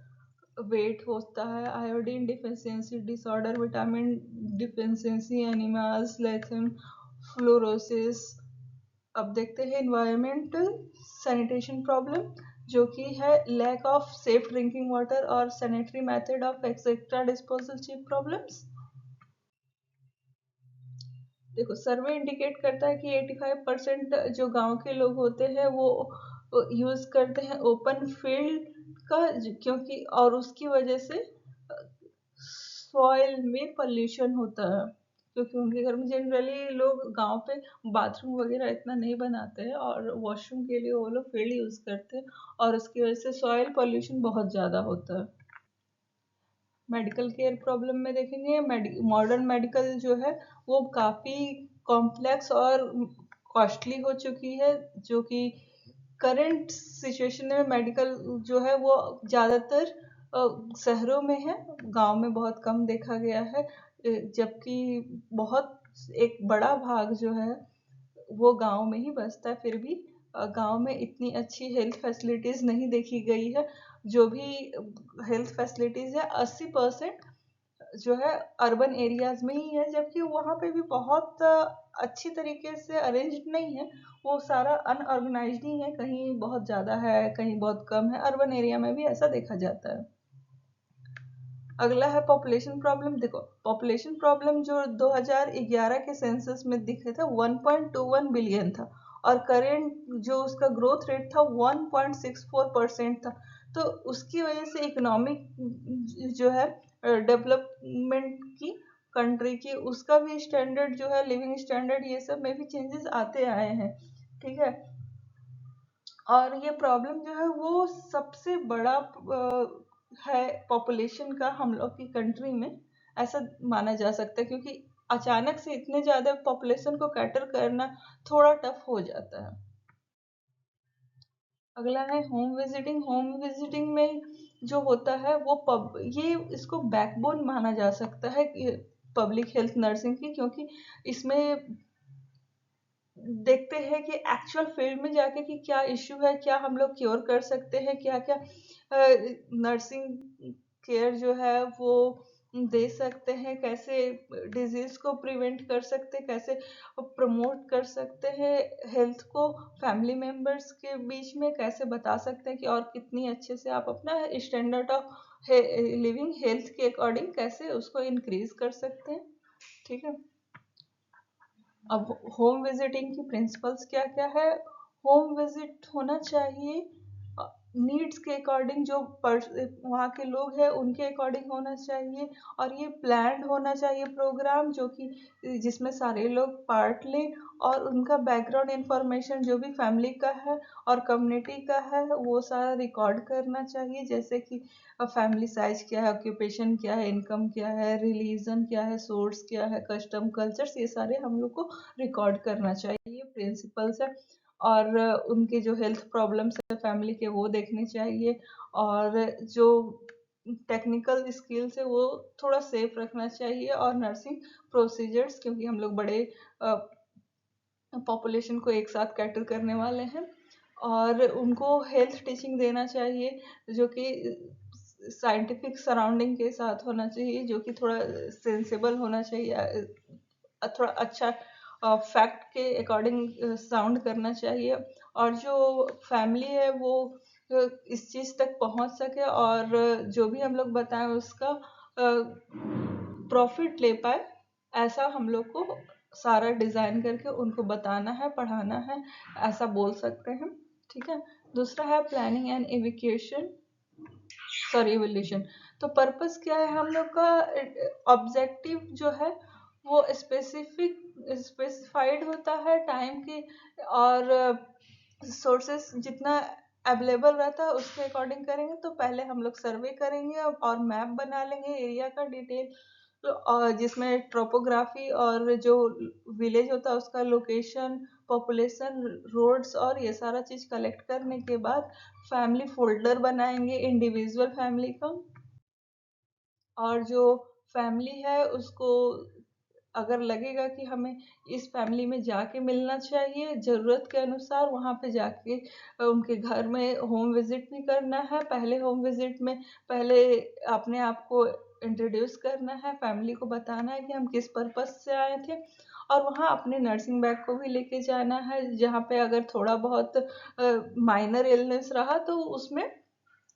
weight होता है, iodine deficiency disorder, vitamin deficiency, anaemias, लेथिन, फ्लोरोसिस। अब देखते हैं इन्वायरमेंटल सैनिटेशन प्रॉब्लम, जो कि है lack of safe drinking water और sanitary method of excreta disposal cheap problems. देखो सर्वे इंडिकेट करता है कि 85% जो गांव के लोग होते हैं वो यूज करते हैं ओपन फील्ड का, क्योंकि और उसकी वजह से सॉइल में पॉल्यूशन होता है, क्योंकि उनके घर में जनरली लोग गांव पे बाथरूम वगैरह इतना नहीं बनाते हैं, और वॉशरूम के लिए वो लोग फील्ड यूज करते हैं, और उसकी वजह से सॉइल पॉल्यूशन बहुत ज़्यादा होता है। मेडिकल केयर प्रॉब्लम में देखेंगे, मॉडर्न मेडिकल जो है वो काफ़ी कॉम्प्लेक्स और कॉस्टली हो चुकी है, जो कि करंट सिचुएशन में मेडिकल जो है वो ज़्यादातर शहरों में है, गांव में बहुत कम देखा गया है। जबकि बहुत एक बड़ा भाग जो है वो गांव में ही बसता है। फिर भी गांव में इतनी अच्छी हेल्थ फैसिलिटीज नहीं देखी गई है। जो भी हेल्थ फैसिलिटीज है 80% जो है अर्बन एरियाज में ही है, जबकि वहाँ पे भी बहुत अच्छी तरीके से अरेंज्ड नहीं है। वो सारा अनऑर्गेनाइज्ड ही है, कहीं बहुत ज़्यादा है कहीं बहुत कम है। अर्बन एरिया में भी ऐसा देखा जाता है। अगला है पॉपुलेशन प्रॉब्लम। देखो, पॉपुलेशन प्रॉब्लम जो 2011 के सेंसस में दिखे थे 1.21 बिलियन था, और करेंट जो उसका ग्रोथ रेट था 1.64% था। तो उसकी वजह से इकोनॉमिक जो है डेवलपमेंट की कंट्री की, उसका भी स्टैंडर्ड जो है, लिविंग स्टैंडर्ड, ये सब में भी चेंजेस आते आए हैं। ठीक है। और ये प्रॉब्लम जो है वो सबसे बड़ा है पॉपुलेशन का हम लोग की कंट्री में, ऐसा माना जा सकता है, क्योंकि अचानक से इतने ज्यादा पॉपुलेशन को कैटर करना थोड़ा टफ हो जाता है। अगला है होम विजिटिंग। होम विजिटिंग में जो होता है वो ये इसको बैकबोन माना जा सकता है पब्लिक हेल्थ नर्सिंग की, क्योंकि इसमें देखते हैं कि एक्चुअल फील्ड में जाके कि क्या इश्यू है, क्या हम लोग क्योर कर सकते हैं, क्या क्या नर्सिंग केयर जो है वो दे सकते हैं, कैसे डिजीज को प्रिवेंट कर सकते हैं, कैसे प्रमोट कर सकते हैं हेल्थ को फैमिली मेंबर्स के बीच में, कैसे बता सकते हैं कि और कितनी अच्छे से आप अपना स्टैंडर्ड ऑफ लिविंग हेल्थ के अकॉर्डिंग कैसे उसको इंक्रीज कर सकते हैं। ठीक है। अब होम विजिटिंग की प्रिंसिपल्स क्या क्या है। होम विजिट होना चाहिए नीड्स के अकॉर्डिंग, जो वहाँ के लोग हैं उनके अकॉर्डिंग होना चाहिए, और ये प्लान्ड होना चाहिए प्रोग्राम, जो कि जिसमें सारे लोग पार्ट लें, और उनका बैकग्राउंड इंफॉर्मेशन जो भी फैमिली का है और कम्युनिटी का है वो सारा रिकॉर्ड करना चाहिए, जैसे कि फैमिली साइज क्या है, ऑक्यूपेशन क्या है, इनकम क्या है, रिलीजन क्या है, सोर्स क्या है, कस्टम कल्चर्स, ये सारे हम लोग को रिकॉर्ड करना चाहिए। ये प्रिंसिपल्स है। और उनके जो हेल्थ प्रॉब्लम्स है फैमिली के वो देखने चाहिए, और जो टेक्निकल स्किल्स है वो थोड़ा सेफ रखना चाहिए, और नर्सिंग प्रोसीजर्स, क्योंकि हम लोग बड़े पॉपुलेशन को एक साथ कैटर करने वाले हैं, और उनको हेल्थ टीचिंग देना चाहिए जो कि साइंटिफिक सराउंडिंग के साथ होना चाहिए, जो कि थोड़ा सेंसेबल होना चाहिए, थोड़ा अच्छा फैक्ट के अकॉर्डिंग साउंड करना चाहिए, और जो फैमिली है वो इस चीज़ तक पहुंच सके, और जो भी हम लोग बताएं उसका प्रॉफिट ले पाए, ऐसा हम लोग को सारा डिज़ाइन करके उनको बताना है, पढ़ाना है, ऐसा बोल सकते हैं। ठीक है। दूसरा है planning and evacuation, sorry evolution. तो पर्पस क्या है हम लोग का, ऑब्जेक्टिव जो है वो स्पेसिफाइड होता है टाइम की, और सोर्सेस जितना अवेलेबल रहता है उसके अकॉर्डिंग करेंगे। तो पहले हम लोग सर्वे करेंगे और मैप बना लेंगे एरिया का डिटेल, तो जिसमें ट्रोपोग्राफी और जो विलेज होता है उसका लोकेशन, पॉपुलेशन, रोड्स, और ये सारा चीज कलेक्ट करने के बाद फैमिली फोल्डर बनाएंगे इंडिविजुअल फैमिली का, और जो फैमिली है उसको अगर लगेगा कि हमें इस फैमिली में जाके मिलना चाहिए, ज़रूरत के अनुसार वहाँ पे जाके उनके घर में होम विजिट भी करना है। पहले होम विजिट में पहले अपने आप को इंट्रोड्यूस करना है, फैमिली को बताना है कि हम किस पर्पस से आए थे, और वहाँ अपने नर्सिंग बैग को भी लेके जाना है, जहाँ पे अगर थोड़ा बहुत माइनर इलनेस रहा तो उसमें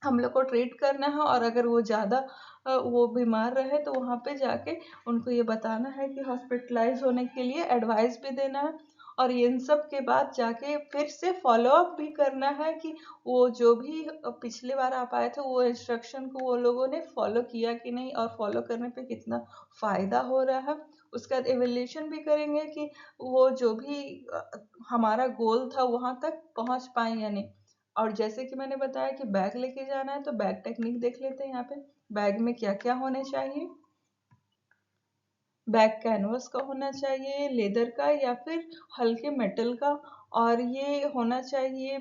हम लोग को ट्रीट करना है, और अगर वो ज़्यादा वो बीमार रहे तो वहाँ पे जाके उनको ये बताना है कि हॉस्पिटलाइज होने के लिए एडवाइस भी देना है, और इन सब के बाद जाके फिर से फॉलो अप भी करना है कि वो जो भी पिछली बार आप आए थे वो इंस्ट्रक्शन को वो लोगों ने फॉलो किया कि नहीं, और फॉलो करने पे कितना फ़ायदा हो रहा है। उसके बाद एवेल्यूशन भी करेंगे कि वो जो भी हमारा गोल था वहाँ तक पहुँच पाए या नहीं। और जैसे कि मैंने बताया कि बैग लेके जाना है, तो बैग टेक्निक देख लेते हैं यहाँ पे। बैग में क्या क्या होने चाहिए। बैग कैनवस का होना चाहिए, लेदर का या फिर हल्के मेटल का, और ये होना चाहिए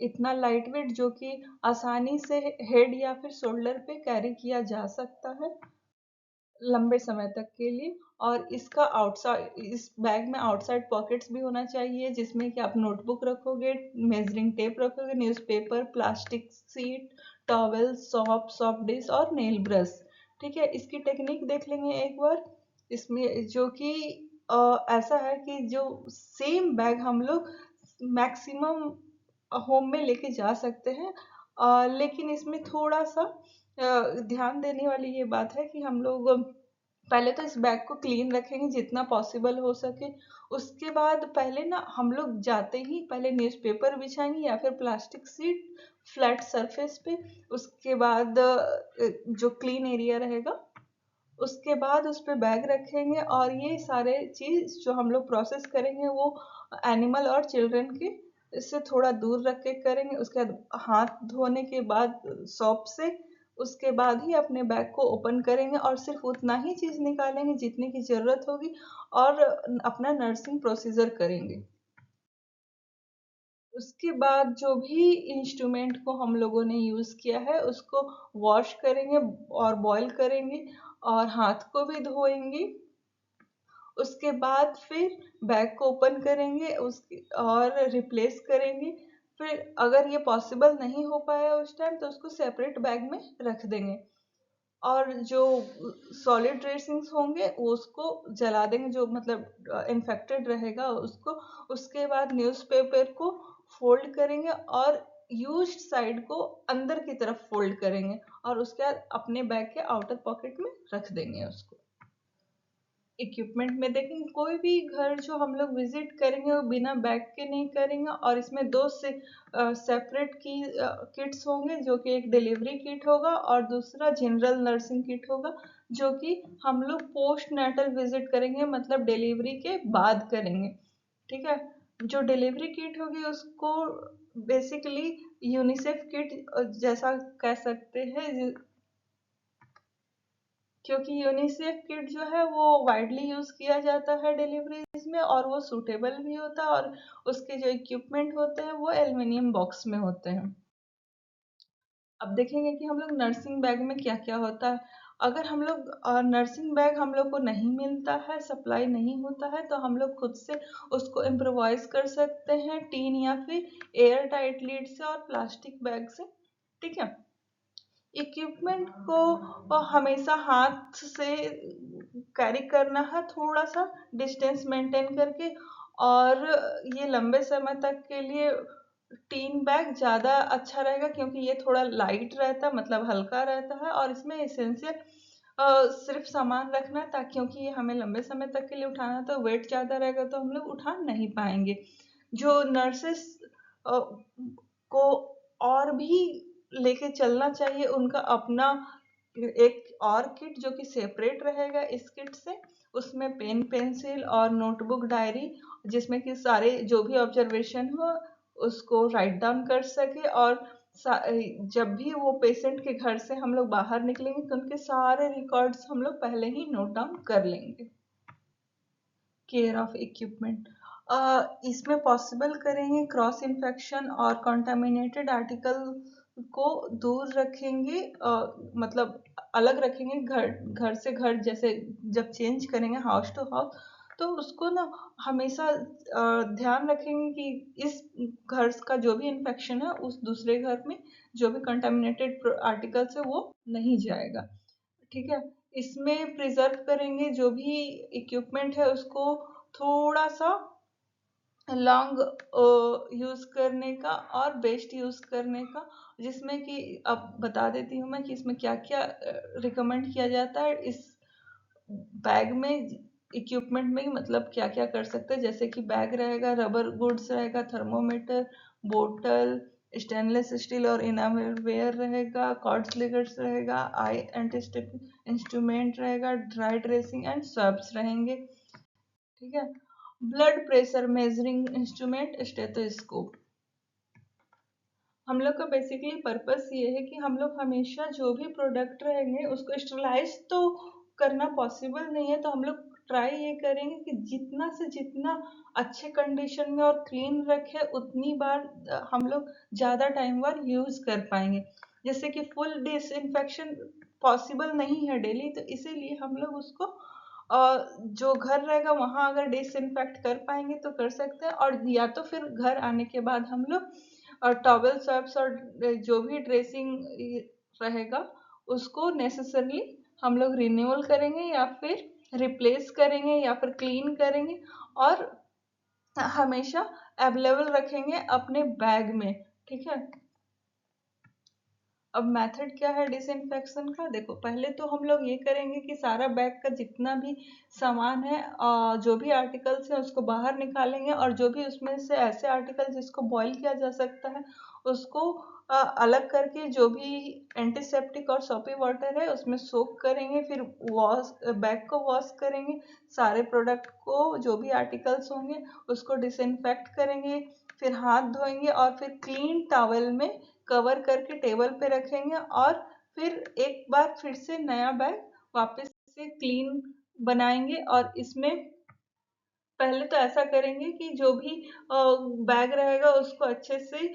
इतना लाइट वेट जो कि आसानी से हेड या फिर शोल्डर पे कैरी किया जा सकता है लंबे समय तक के लिए। और इसका आउटसाइड, इस बैग में आउटसाइड पॉकेट्स भी होना चाहिए जिसमें कि आप नोटबुक रखोगे, मेजरिंग टेप रखोगे, newspaper, plastic sheet, towel, shop dish और नेल ब्रश। ठीक है, इसकी टेक्निक देख लेंगे एक बार। इसमें जो कि ऐसा है कि जो सेम बैग हम लोग मैक्सिमम होम में लेके जा सकते हैं, लेकिन इसमें थोड़ा सा ध्यान देने वाली ये बात है कि हम लोग पहले तो इस बैग को क्लीन रखेंगे जितना पॉसिबल हो सके। उसके बाद पहले ना हम लोग जाते ही पहले न्यूज़पेपर बिछाएंगे या फिर प्लास्टिक सीट फ्लैट सरफेस पे। उसके बाद जो क्लीन एरिया रहेगा उसके बाद उस पे बैग रखेंगे, और ये सारे चीज जो हम लोग प्रोसेस करेंगे वो एनिमल और चिल्ड्रन के इससे थोड़ा दूर रख के करेंगे। उसके बाद हाथ धोने के बाद सॉप से, उसके बाद ही अपने बैग को ओपन करेंगे और सिर्फ उतना ही चीज निकालेंगे जितने की जरूरत होगी, और अपना नर्सिंग प्रोसीजर करेंगे। उसके बाद जो भी इंस्ट्रूमेंट को हम लोगों ने यूज किया है उसको वॉश करेंगे और बॉईल करेंगे, और हाथ को भी धोएंगे। उसके बाद फिर बैग को ओपन करेंगे उसकी और रिप्लेस करेंगे। फिर अगर ये पॉसिबल नहीं हो पाया उस टाइम तो उसको सेपरेट बैग में रख देंगे, और जो सॉलिड ड्रेसिंग्स होंगे वो उसको जला देंगे, जो मतलब इन्फेक्टेड रहेगा उसको। उसके बाद न्यूज़पेपर को फोल्ड करेंगे और यूज्ड साइड को अंदर की तरफ फोल्ड करेंगे, और उसके बाद अपने बैग के आउटर पॉकेट में रख देंगे उसको। इक्विपमेंट में देखेंगे कोई भी घर जो हम लोग विजिट करेंगे वो बिना बैग के नहीं करेंगे, और इसमें दो से सेपरेट की किट्स होंगे, जो कि एक डिलीवरी किट होगा और दूसरा जनरल नर्सिंग किट होगा, जो कि हम लोग पोस्ट नेटल विजिट करेंगे, मतलब डिलीवरी के बाद करेंगे। ठीक है, जो डिलीवरी किट होगी उसको बेसिकली यूनिसेफ किट जैसा कह सकते हैं, क्योंकि यूनिसेफ किट जो है वो वाइडली यूज किया जाता है डिलीवरीज में, और वो सूटेबल भी होता है, और उसके जो इक्विपमेंट होते हैं वो एल्युमिनियम बॉक्स में होते हैं। अब देखेंगे कि हम लोग नर्सिंग बैग में क्या क्या होता है। अगर हम लोग नर्सिंग बैग हम लोग को नहीं मिलता है, सप्लाई नहीं होता है, तो हम लोग खुद से उसको इम्प्रोवाइज कर सकते हैं टीन या फिर एयर टाइट लीड से और प्लास्टिक बैग से। ठीक है, इक्विपमेंट को हमेशा हाथ से कैरी करना है, थोड़ा सा डिस्टेंस मेंटेन करके। और ये लंबे समय तक के लिए टीन बैग ज़्यादा अच्छा रहेगा, क्योंकि ये थोड़ा लाइट रहता है, मतलब हल्का रहता है, और इसमें एसेंशियल सिर्फ सामान रखना है, ताकि क्योंकि ये हमें लंबे समय तक के लिए उठाना है, तो वेट ज़्यादा रहेगा तो हम लोग उठा नहीं पाएंगे। जो नर्सेस को और भी लेके चलना चाहिए, उनका अपना एक और किट जो कि सेपरेट रहेगा इस किट से। उसमें पेन पेंसिल और नोटबुक डायरी, जिसमें कि सारे जो भी ऑब्जर्वेशन हो उसको राइट डाउन कर सके, और जब भी वो पेशेंट के घर से हम लोग बाहर निकलेंगे तो उनके सारे रिकॉर्ड्स हम लोग पहले ही नोट डाउन कर लेंगे। केयर ऑफ इक्विपमेंट, इसमें पॉसिबल करेंगे क्रॉस इन्फेक्शन और कंटामिनेटेड आर्टिकल को दूर रखेंगे, मतलब अलग रखेंगे घर घर से घर, जैसे जब चेंज करेंगे हाउस टू हाउस, तो उसको ना हमेशा ध्यान रखेंगे कि इस घर का जो भी इन्फेक्शन है उस दूसरे घर में जो भी कंटामिनेटेड आर्टिकल्स है वो नहीं जाएगा। ठीक है, इसमें प्रिजर्व करेंगे जो भी इक्विपमेंट है उसको थोड़ा सा लॉन्ग यूज करने का और बेस्ट यूज करने का, जिसमें कि अब बता देती हूँ मैं कि इसमें क्या क्या रिकमेंड किया जाता है इस बैग में। इक्विपमेंट में मतलब क्या क्या कर सकते हैं, जैसे कि बैग रहेगा, रबर गुड्स रहेगा, थर्मोमीटर, बोतल, स्टेनलेस स्टील और इनामल वेयर रहेगा, कॉर्ड स्लिगर्स रहेगा, आई एंटीस्टेटिक इंस्ट्रूमेंट रहेगा, ड्राई ड्रेसिंग एंड सर्ब्स रहेंगे। ठीक है, blood pressure measuring instrument, stethoscope. हम लोग का बेसिकली पर्पस ये है कि हम लोग हमेशा जो भी प्रोडक्ट रहेंगे उसको स्टरलाइज तो करना पॉसिबल नहीं है, तो हम लोग ट्राई ये करेंगे कि जितना से जितना अच्छे कंडीशन में और क्लीन रखे उतनी बार हम लोग ज़्यादा टाइम बार यूज़ कर पाएंगे। जैसे कि फुल डिसइंफेक्शन पॉसिबल नहीं है डेली, तो इसीलिए हम लोग उसको जो घर रहेगा वहाँ अगर डिसइंफेक्ट कर पाएंगे तो कर सकते हैं, और या तो फिर घर आने के बाद हम लोग टॉवल सर्फ्स और जो भी ड्रेसिंग रहेगा उसको नेसेसरली हम लोग रिन्यूअल करेंगे या फिर रिप्लेस करेंगे या फिर क्लीन करेंगे, और हमेशा अवेलेबल रखेंगे अपने बैग में। ठीक है। अब मेथड क्या है डिसइंफेक्शन का, देखो पहले तो हम लोग ये करेंगे कि सारा बैग का जितना भी सामान है, जो भी आर्टिकल्स है उसको बाहर निकालेंगे, और जो भी उसमें से ऐसे आर्टिकल जिसको बॉईल किया जा सकता है उसको अलग करके जो भी एंटीसेप्टिक और सोपी वाटर है उसमें सोक करेंगे, फिर वॉश बैग को वॉश करेंगे, सारे प्रोडक्ट को जो भी आर्टिकल्स होंगे उसको डिसइंफेक्ट करेंगे, फिर हाथ धोएंगे और फिर क्लीन टॉवल में कवर करके टेबल पे रखेंगे, और फिर एक बार फिर से नया बैग वापस से क्लीन बनाएंगे। और इसमें पहले तो ऐसा करेंगे कि जो भी बैग रहेगा उसको अच्छे से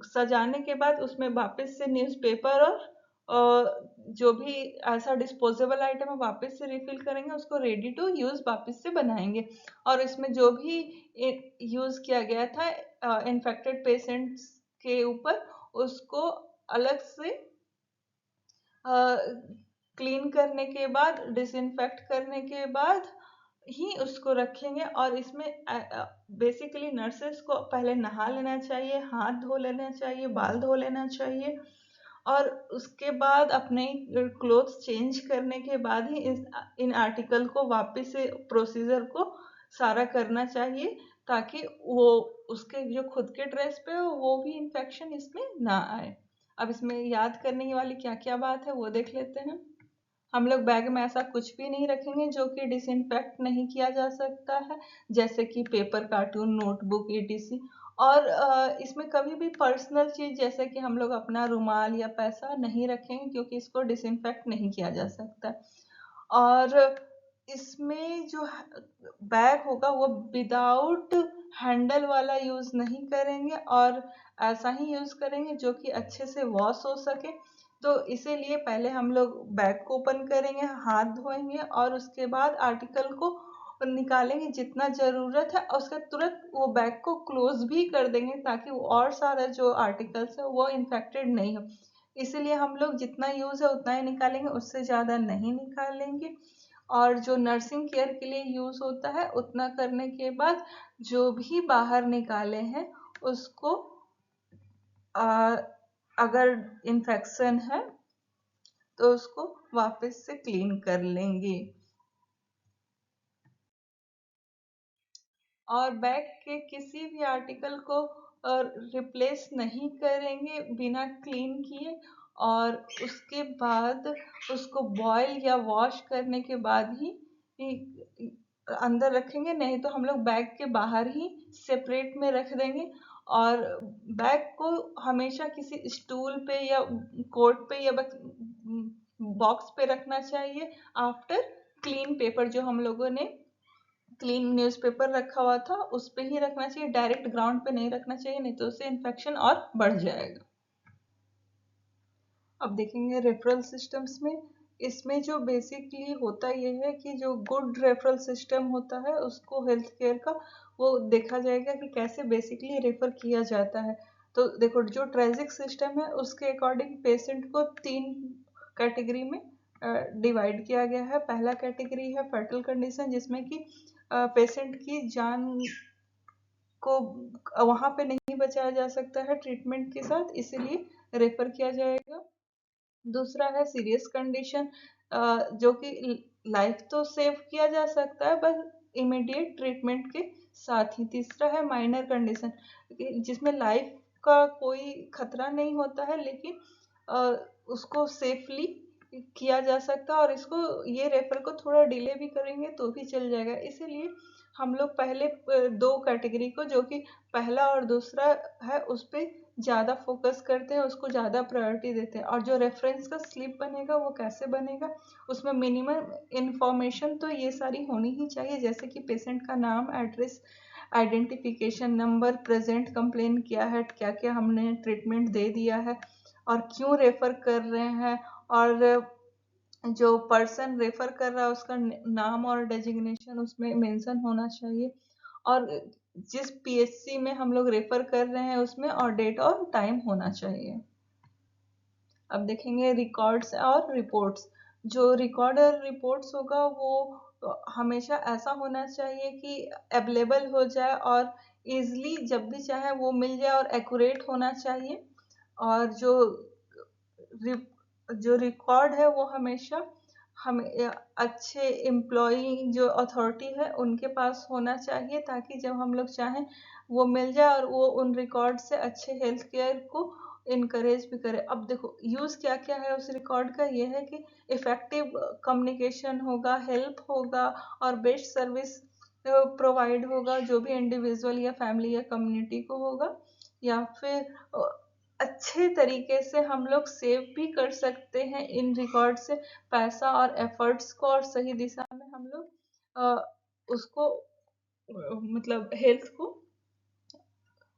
सजाने के बाद उसमें वापस से न्यूज़पेपर और जो भी ऐसा डिस्पोजेबल आइटम है वापस से रिफिल करेंगे, उसको रेडी टू यूज वापस से बनाएंगे। और इसमें जो भी यूज किया गया था इन्फेक्टेड पेशेंट्स के ऊपर उसको अलग से क्लीन करने के बाद, डिसइंफेक्ट करने के बाद ही उसको रखेंगे। और इसमें बेसिकली नर्सेस को पहले नहा लेना चाहिए, हाथ धो लेना चाहिए, बाल धो लेना चाहिए, और उसके बाद अपने क्लोथ्स चेंज करने के बाद ही इन आर्टिकल को वापस से प्रोसीजर को सारा करना चाहिए, ताकि वो उसके जो खुद के ड्रेस पे हो वो भी इन्फेक्शन इसमें ना आए। अब इसमें याद करने वाली क्या क्या बात है वो देख लेते हैं। हम लोग बैग में ऐसा कुछ भी नहीं रखेंगे जो कि डिसइंफेक्ट नहीं किया जा सकता है, जैसे कि पेपर, कार्टून, नोटबुक, ईटीसी। और इसमें कभी भी पर्सनल चीज जैसे कि हम लोग अपना रुमाल या पैसा नहीं रखेंगे, क्योंकि इसको डिसइंफेक्ट नहीं किया जा सकता। और इसमें जो बैग होगा वो विदाउट हैंडल वाला यूज नहीं करेंगे, और ऐसा ही यूज करेंगे जो कि अच्छे से वॉश हो सके। तो इसीलिए पहले हम लोग बैग को ओपन करेंगे, हाथ धोएंगे, और उसके बाद आर्टिकल को निकालेंगे जितना जरूरत है, और उसके तुरंत वो बैग को क्लोज भी कर देंगे, ताकि और सारा जो आर्टिकल्स है वो इन्फेक्टेड नहीं हो। इसीलिए हम लोग जितना यूज है उतना ही निकालेंगे, उससे ज्यादा नहीं निकालेंगे। और जो नर्सिंग केयर के लिए यूज होता है उतना करने के बाद जो भी बाहर निकाले हैं उसको आ, अगर इन्फेक्शन है तो उसको वापस से क्लीन कर लेंगे। और बैग के किसी भी आर्टिकल को रिप्लेस नहीं करेंगे बिना क्लीन किए, और उसके बाद उसको बॉईल या वॉश करने के बाद ही अंदर रखेंगे, नहीं तो हम लोग बैग के बाहर ही सेपरेट में रख देंगे। और बैग को हमेशा किसी स्टूल पे या कोट पे या बॉक्स पे रखना चाहिए, आफ्टर क्लीन पेपर जो हम लोगों ने क्लीन न्यूज़पेपर रखा हुआ था उस पे ही रखना चाहिए, डायरेक्ट ग्राउंड पे नहीं रखना चाहिए, नहीं तो उससे इन्फेक्शन और बढ़ जाएगा। अब देखेंगे रेफरल सिस्टम्स में, इसमें जो बेसिकली होता ये है कि जो गुड रेफरल सिस्टम होता है उसको हेल्थ केयर का वो देखा जाएगा कि कैसे बेसिकली रेफर किया जाता है। तो देखो जो ट्रेजिक सिस्टम है उसके अकॉर्डिंग पेशेंट को 3 कैटेगरी में डिवाइड किया गया है। पहला कैटेगरी है फर्टल कंडीशन, जिसमें कि पेशेंट की जान को वहां पे नहीं बचाया जा सकता है ट्रीटमेंट के साथ, इसीलिए रेफर किया जाएगा। दूसरा है सीरियस कंडीशन, जो कि लाइफ तो सेव किया जा सकता है बस इमीडिएट ट्रीटमेंट के साथ ही। तीसरा है माइनर कंडीशन, जिसमें लाइफ का कोई खतरा नहीं होता है लेकिन उसको सेफली किया जा सकता है, और इसको ये रेफर को थोड़ा डिले भी करेंगे तो भी चल जाएगा। इसीलिए हम लोग पहले 2 कैटेगरी को, जो कि पहला और दूसरा है, उस पे ज़्यादा फोकस करते हैं, उसको ज़्यादा प्रायोरिटी देते हैं। और जो रेफरेंस का स्लिप बनेगा वो कैसे बनेगा, उसमें मिनिमम इंफॉर्मेशन तो ये सारी होनी ही चाहिए, जैसे कि पेशेंट का नाम, address, identification number, present complain क्या है, क्या क्या हमने ट्रीटमेंट दे दिया है और क्यों रेफर कर रहे हैं, और जो पर्सन रेफर कर रहा है उसका नाम और डेजिग्नेशन उसमें मेंशन होना चाहिए, और जिस पीएचसी में हम लोग रेफर कर रहे हैं उसमें और डेट और टाइम होना चाहिए। अब देखेंगे रिकॉर्ड्स और रिपोर्ट्स। जो रिकॉर्ड और रिपोर्ट्स होगा वो हमेशा ऐसा होना चाहिए कि अवेलेबल हो जाए और इजली जब भी चाहे वो मिल जाए, और एक्यूरेट होना चाहिए। और जो रिकॉर्ड है वो हमेशा हमें अच्छे एम्प्लॉई जो अथॉरिटी है उनके पास होना चाहिए, ताकि जब हम लोग चाहें वो मिल जाए और वो उन रिकॉर्ड से अच्छे हेल्थ केयर को इनकरेज भी करे। अब देखो यूज़ क्या क्या है उस रिकॉर्ड का, ये है कि इफ़ेक्टिव कम्युनिकेशन होगा, हेल्प होगा और बेस्ट सर्विस प्रोवाइड होगा, जो भी इंडिविजुअल या फैमिली या कम्युनिटी को होगा। या फिर अच्छे तरीके से हम लोग सेव भी कर सकते हैं इन रिकॉर्ड से पैसा और एफर्ट्स को, और सही दिशा में हम लोग उसको मतलब हेल्थ को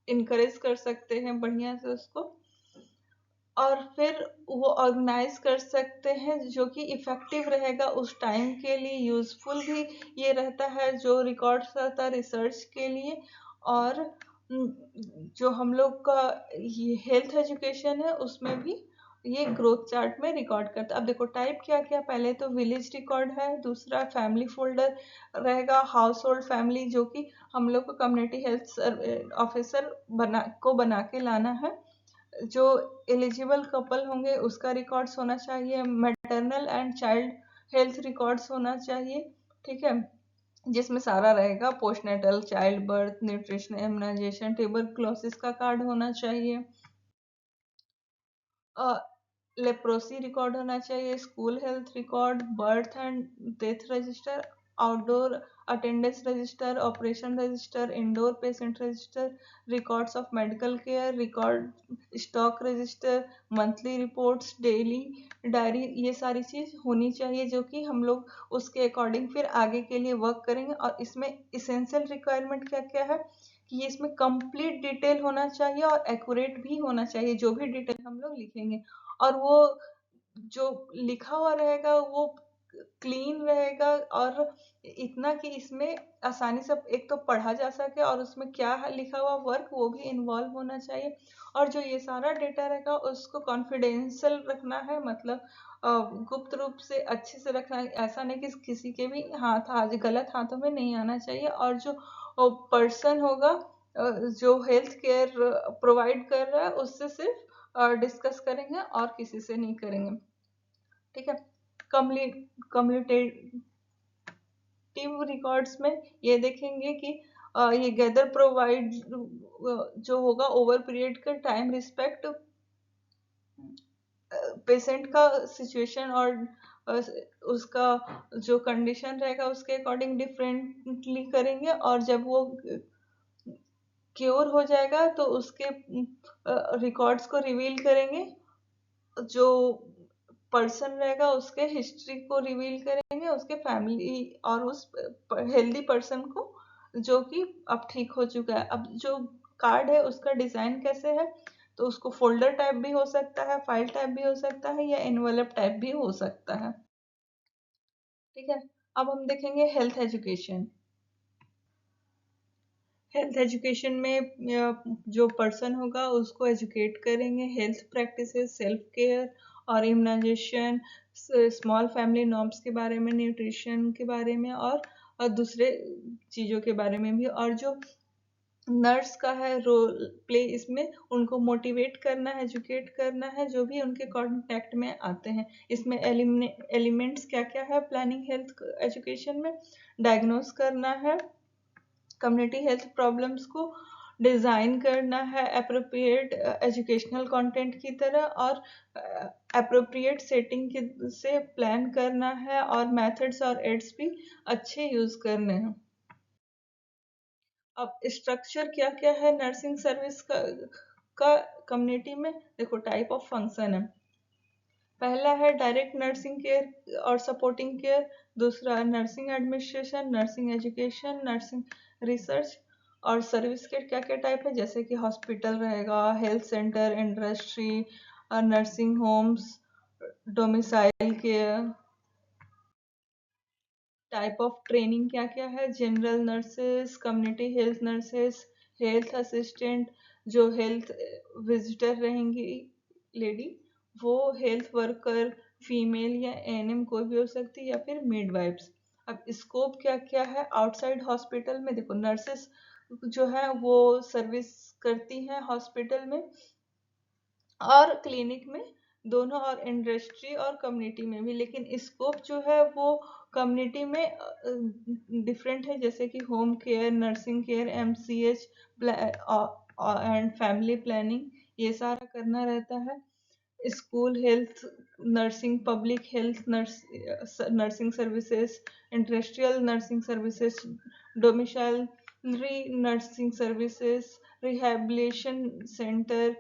इनकरेज कर सकते हैं बढ़िया से उसको। और फिर वो ऑर्गेनाइज कर सकते हैं जो कि इफ़ेक्टिव रहेगा उस टाइम के लिए, यूज़फुल भी ये रहता है जो रिकॉर्ड्स रहता है रिसर्च के लिए। और जो हम लोग का ये हेल्थ एजुकेशन है उसमें भी ये ग्रोथ चार्ट में रिकॉर्ड करता है। अब देखो टाइप क्या क्या, पहले तो विलेज रिकॉर्ड है, दूसरा फैमिली फोल्डर रहेगा, हाउस होल्ड फैमिली जो कि हम लोग को कम्युनिटी हेल्थ ऑफिसर बना के लाना है। जो एलिजिबल कपल होंगे उसका रिकॉर्ड्स होना चाहिए, maternal and child health records होना चाहिए, ठीक है, जिसमें सारा रहेगा, postnatal, child birth, nutrition, immunisation, tuberculosis का कार्ड होना चाहिए, लेप्रोसी रिकॉर्ड होना चाहिए, school health record, birth and death register, outdoor attendance register, operation register, indoor patient register, records of medical care record, stock register, monthly reports, daily diary, ये सारी चीज़ होनी चाहिए जो कि हम लोग उसके अकॉर्डिंग फिर आगे के लिए वर्क करेंगे। और इसमें इसेंशियल रिक्वायरमेंट क्या क्या है कि ये इसमें कंप्लीट डिटेल होना चाहिए और एक्यूरेट भी होना चाहिए जो भी डिटेल हम लोग लिखेंगे, और वो जो लिखा हुआ रहेगा वो क्लीन रहेगा, और इतना कि इसमें आसानी से एक तो पढ़ा जा सके और उसमें क्या है लिखा हुआ वर्क वो भी इन्वॉल्व होना चाहिए। और जो ये सारा डेटा रहेगा उसको कॉन्फिडेंशियल रखना है, मतलब गुप्त रूप से अच्छे से रखना है, ऐसा नहीं कि किसी के भी हाथ आज गलत हाथों में नहीं आना चाहिए। और जो पर्सन होगा जो हेल्थ केयर प्रोवाइड कर रहा है उससे सिर्फ डिस्कस करेंगे और किसी से नहीं करेंगे, ठीक है। कम्युनिटेटिव रिकॉर्ड्स में ये देखेंगे कि ये गैदर प्रोवाइड जो होगा ओवर पीरियड का टाइम रिस्पेक्ट पेशेंट का सिचुएशन और उसका जो कंडीशन रहेगा उसके अकॉर्डिंग डिफरेंटली करेंगे, और जब वो क्योर हो जाएगा तो उसके रिकॉर्ड्स को रिवील करेंगे, जो पर्सन रहेगा उसके हिस्ट्री को रिवील करेंगे, उसके फैमिली और उस हेल्दी पर्सन को जो कि अब ठीक हो चुका है। अब जो कार्ड है उसका डिज़ाइन कैसे है, तो उसको फोल्डर टाइप भी हो सकता है, फाइल टाइप भी हो सकता है, या एनवेलप टाइप भी हो सकता है, ठीक है। अब हम देखेंगे हेल्थ एजुकेशन। हेल्थ एजुकेशन में जो पर्सन होगा उसको एजुकेट करेंगे हेल्थ प्रैक्टिसेस, सेल्फ केयर और इम्यूनाइजेशन, स्मॉल फैमिली नॉर्म्स के बारे में, न्यूट्रिशन के बारे में, और दूसरे चीज़ों के बारे में भी। और जो नर्स का है रोल प्ले इसमें, उनको मोटिवेट करना है, एजुकेट करना है जो भी उनके कांटेक्ट में आते हैं। इसमें एलिमेंट्स क्या क्या है प्लानिंग हेल्थ एजुकेशन में, डायग्नोस करना है कम्युनिटी हेल्थ प्रॉब्लम्स को, डिज़ाइन करना है अप्रोप्रिएट एजुकेशनल कंटेंट की तरह, और अप्रोप्रिएट सेटिंग से प्लान करना है, और मेथड्स और एड्स भी अच्छे यूज़ करने हैं। अब स्ट्रक्चर क्या क्या है नर्सिंग सर्विस का कम्युनिटी में देखो टाइप ऑफ फंक्शन है। पहला है डायरेक्ट नर्सिंग केयर और सपोर्टिंग केयर, दूसरा nursing administration, nursing education, nursing research. और सर्विस के क्या क्या टाइप है, जैसे कि हॉस्पिटल रहेगा, health centre, industry, nursing homes, domicile care. Type of training क्या क्या है, general nurses, community health nurses, health assistant, जो हेल्थ विजिटर रहेंगी लेडी, वो हेल्थ वर्कर, फीमेल या एएनएम कोई भी हो सकती है, या फिर मिडवाइफ्स। अब स्कोप क्या क्या है, आउटसाइड हॉस्पिटल में देखो नर्सेस जो है वो सर्विस करती हैं हॉस्पिटल में और क्लिनिक में दोनों, और इंडस्ट्री और कम्युनिटी में भी, लेकिन स्कोप जो है वो कम्युनिटी में डिफरेंट है, जैसे कि home care, nursing care, MCH and family planning, ये सारा करना रहता है। School health nursing, public health nursing services, industrial nursing services, domiciliary nursing services, rehabilitation centre,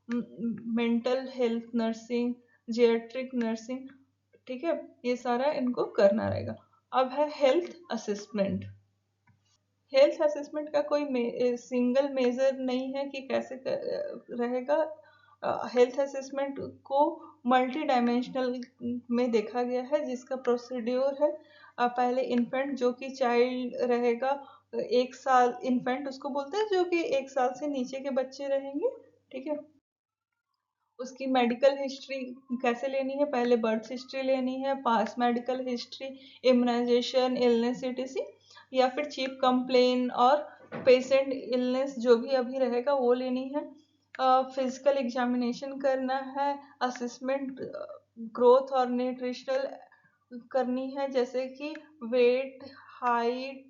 mental health nursing, geriatric nursing. ठीक है, ये सारा इनको करना रहेगा। अब है हेल्थ असेसमेंट। हेल्थ असेसमेंट का कोई सिंगल मेजर नहीं है कि कैसे रहेगा। हेल्थ असेसमेंट को मल्टी डायमेंशनल में देखा गया है, जिसका प्रोसीड्योर है पहले इन्फेंट जो कि चाइल्ड रहेगा, 1 साल इन्फेंट उसको बोलते हैं, जो कि 1 साल से नीचे के बच्चे रहेंगे। ठीक है, उसकी मेडिकल हिस्ट्री कैसे लेनी है, पहले बर्थ हिस्ट्री लेनी है, past medical history, immunization, illness etc, या फिर चीफ कंप्लेन और पेशेंट इलनेस जो भी अभी रहेगा वो लेनी है। फिजिकल एग्जामिनेशन करना है, असेसमेंट ग्रोथ और न्यूट्रिशनल करनी है, जैसे कि वेट, हाइट,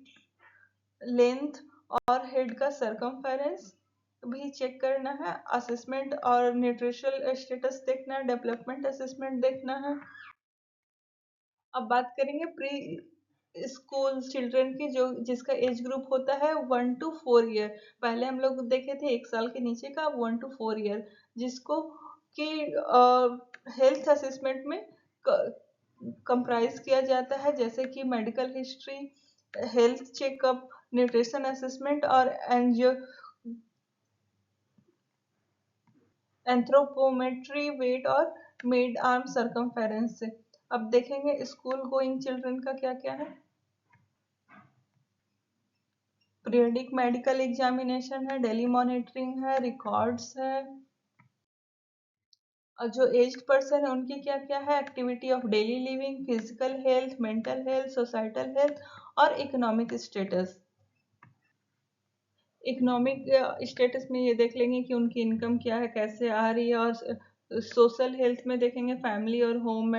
लेंथ और हेड का सरकमफेरेंस भी चेक करना है। असेसमेंट और न्यूट्रिशनल स्टेटस देखना है, डेवलपमेंट असेसमेंट देखना है। अब बात करेंगे प्री स्कूल चिल्ड्रन की, जो जिसका एज ग्रुप होता है 1 to 4 ईयर। पहले हम लोग देखे थे 1 साल के नीचे का, 1 to 4 ईयर, जिसको कि हेल्थ असेसमेंट में कंप्राइज किया जाता है, जैसे कि medical history, health checkup, nutrition assessment और एंजियो एंथ्रोपोमेट्री, वेट और मिड आर्म सरकमफेरेंस से। अब देखेंगे स्कूल गोइंग चिल्ड्रन का क्या क्या है। पीरियडिक मेडिकल एग्जामिनेशन है, डेली मॉनिटरिंग है, रिकॉर्ड्स है। और जो एज्ड पर्सन है उनकी क्या क्या है, activity of daily living, physical health, mental health, societal health और इकोनॉमिक स्टेटस। इकोनॉमिक स्टेटस में ये देख लेंगे कि उनकी इनकम क्या है, कैसे आ रही है। और सोशल हेल्थ में देखेंगे फैमिली और होम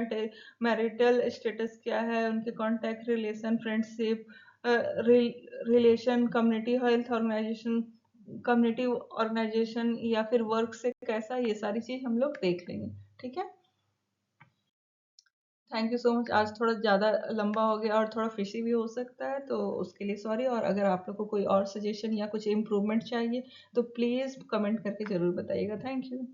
मैरिटल स्टेटस क्या है, उनके contact relation, friendship relation, community health organisation, community organisation या फिर वर्क से कैसा, ये सारी चीज हम लोग देख लेंगे। ठीक है, थैंक यू सो मच। आज थोड़ा ज़्यादा लंबा हो गया और थोड़ा फिशी भी हो सकता है, तो उसके लिए सॉरी। और अगर आप लोग को कोई और सजेशन या कुछ इम्प्रूवमेंट चाहिए तो प्लीज़ कमेंट करके ज़रूर बताइएगा। Thank you.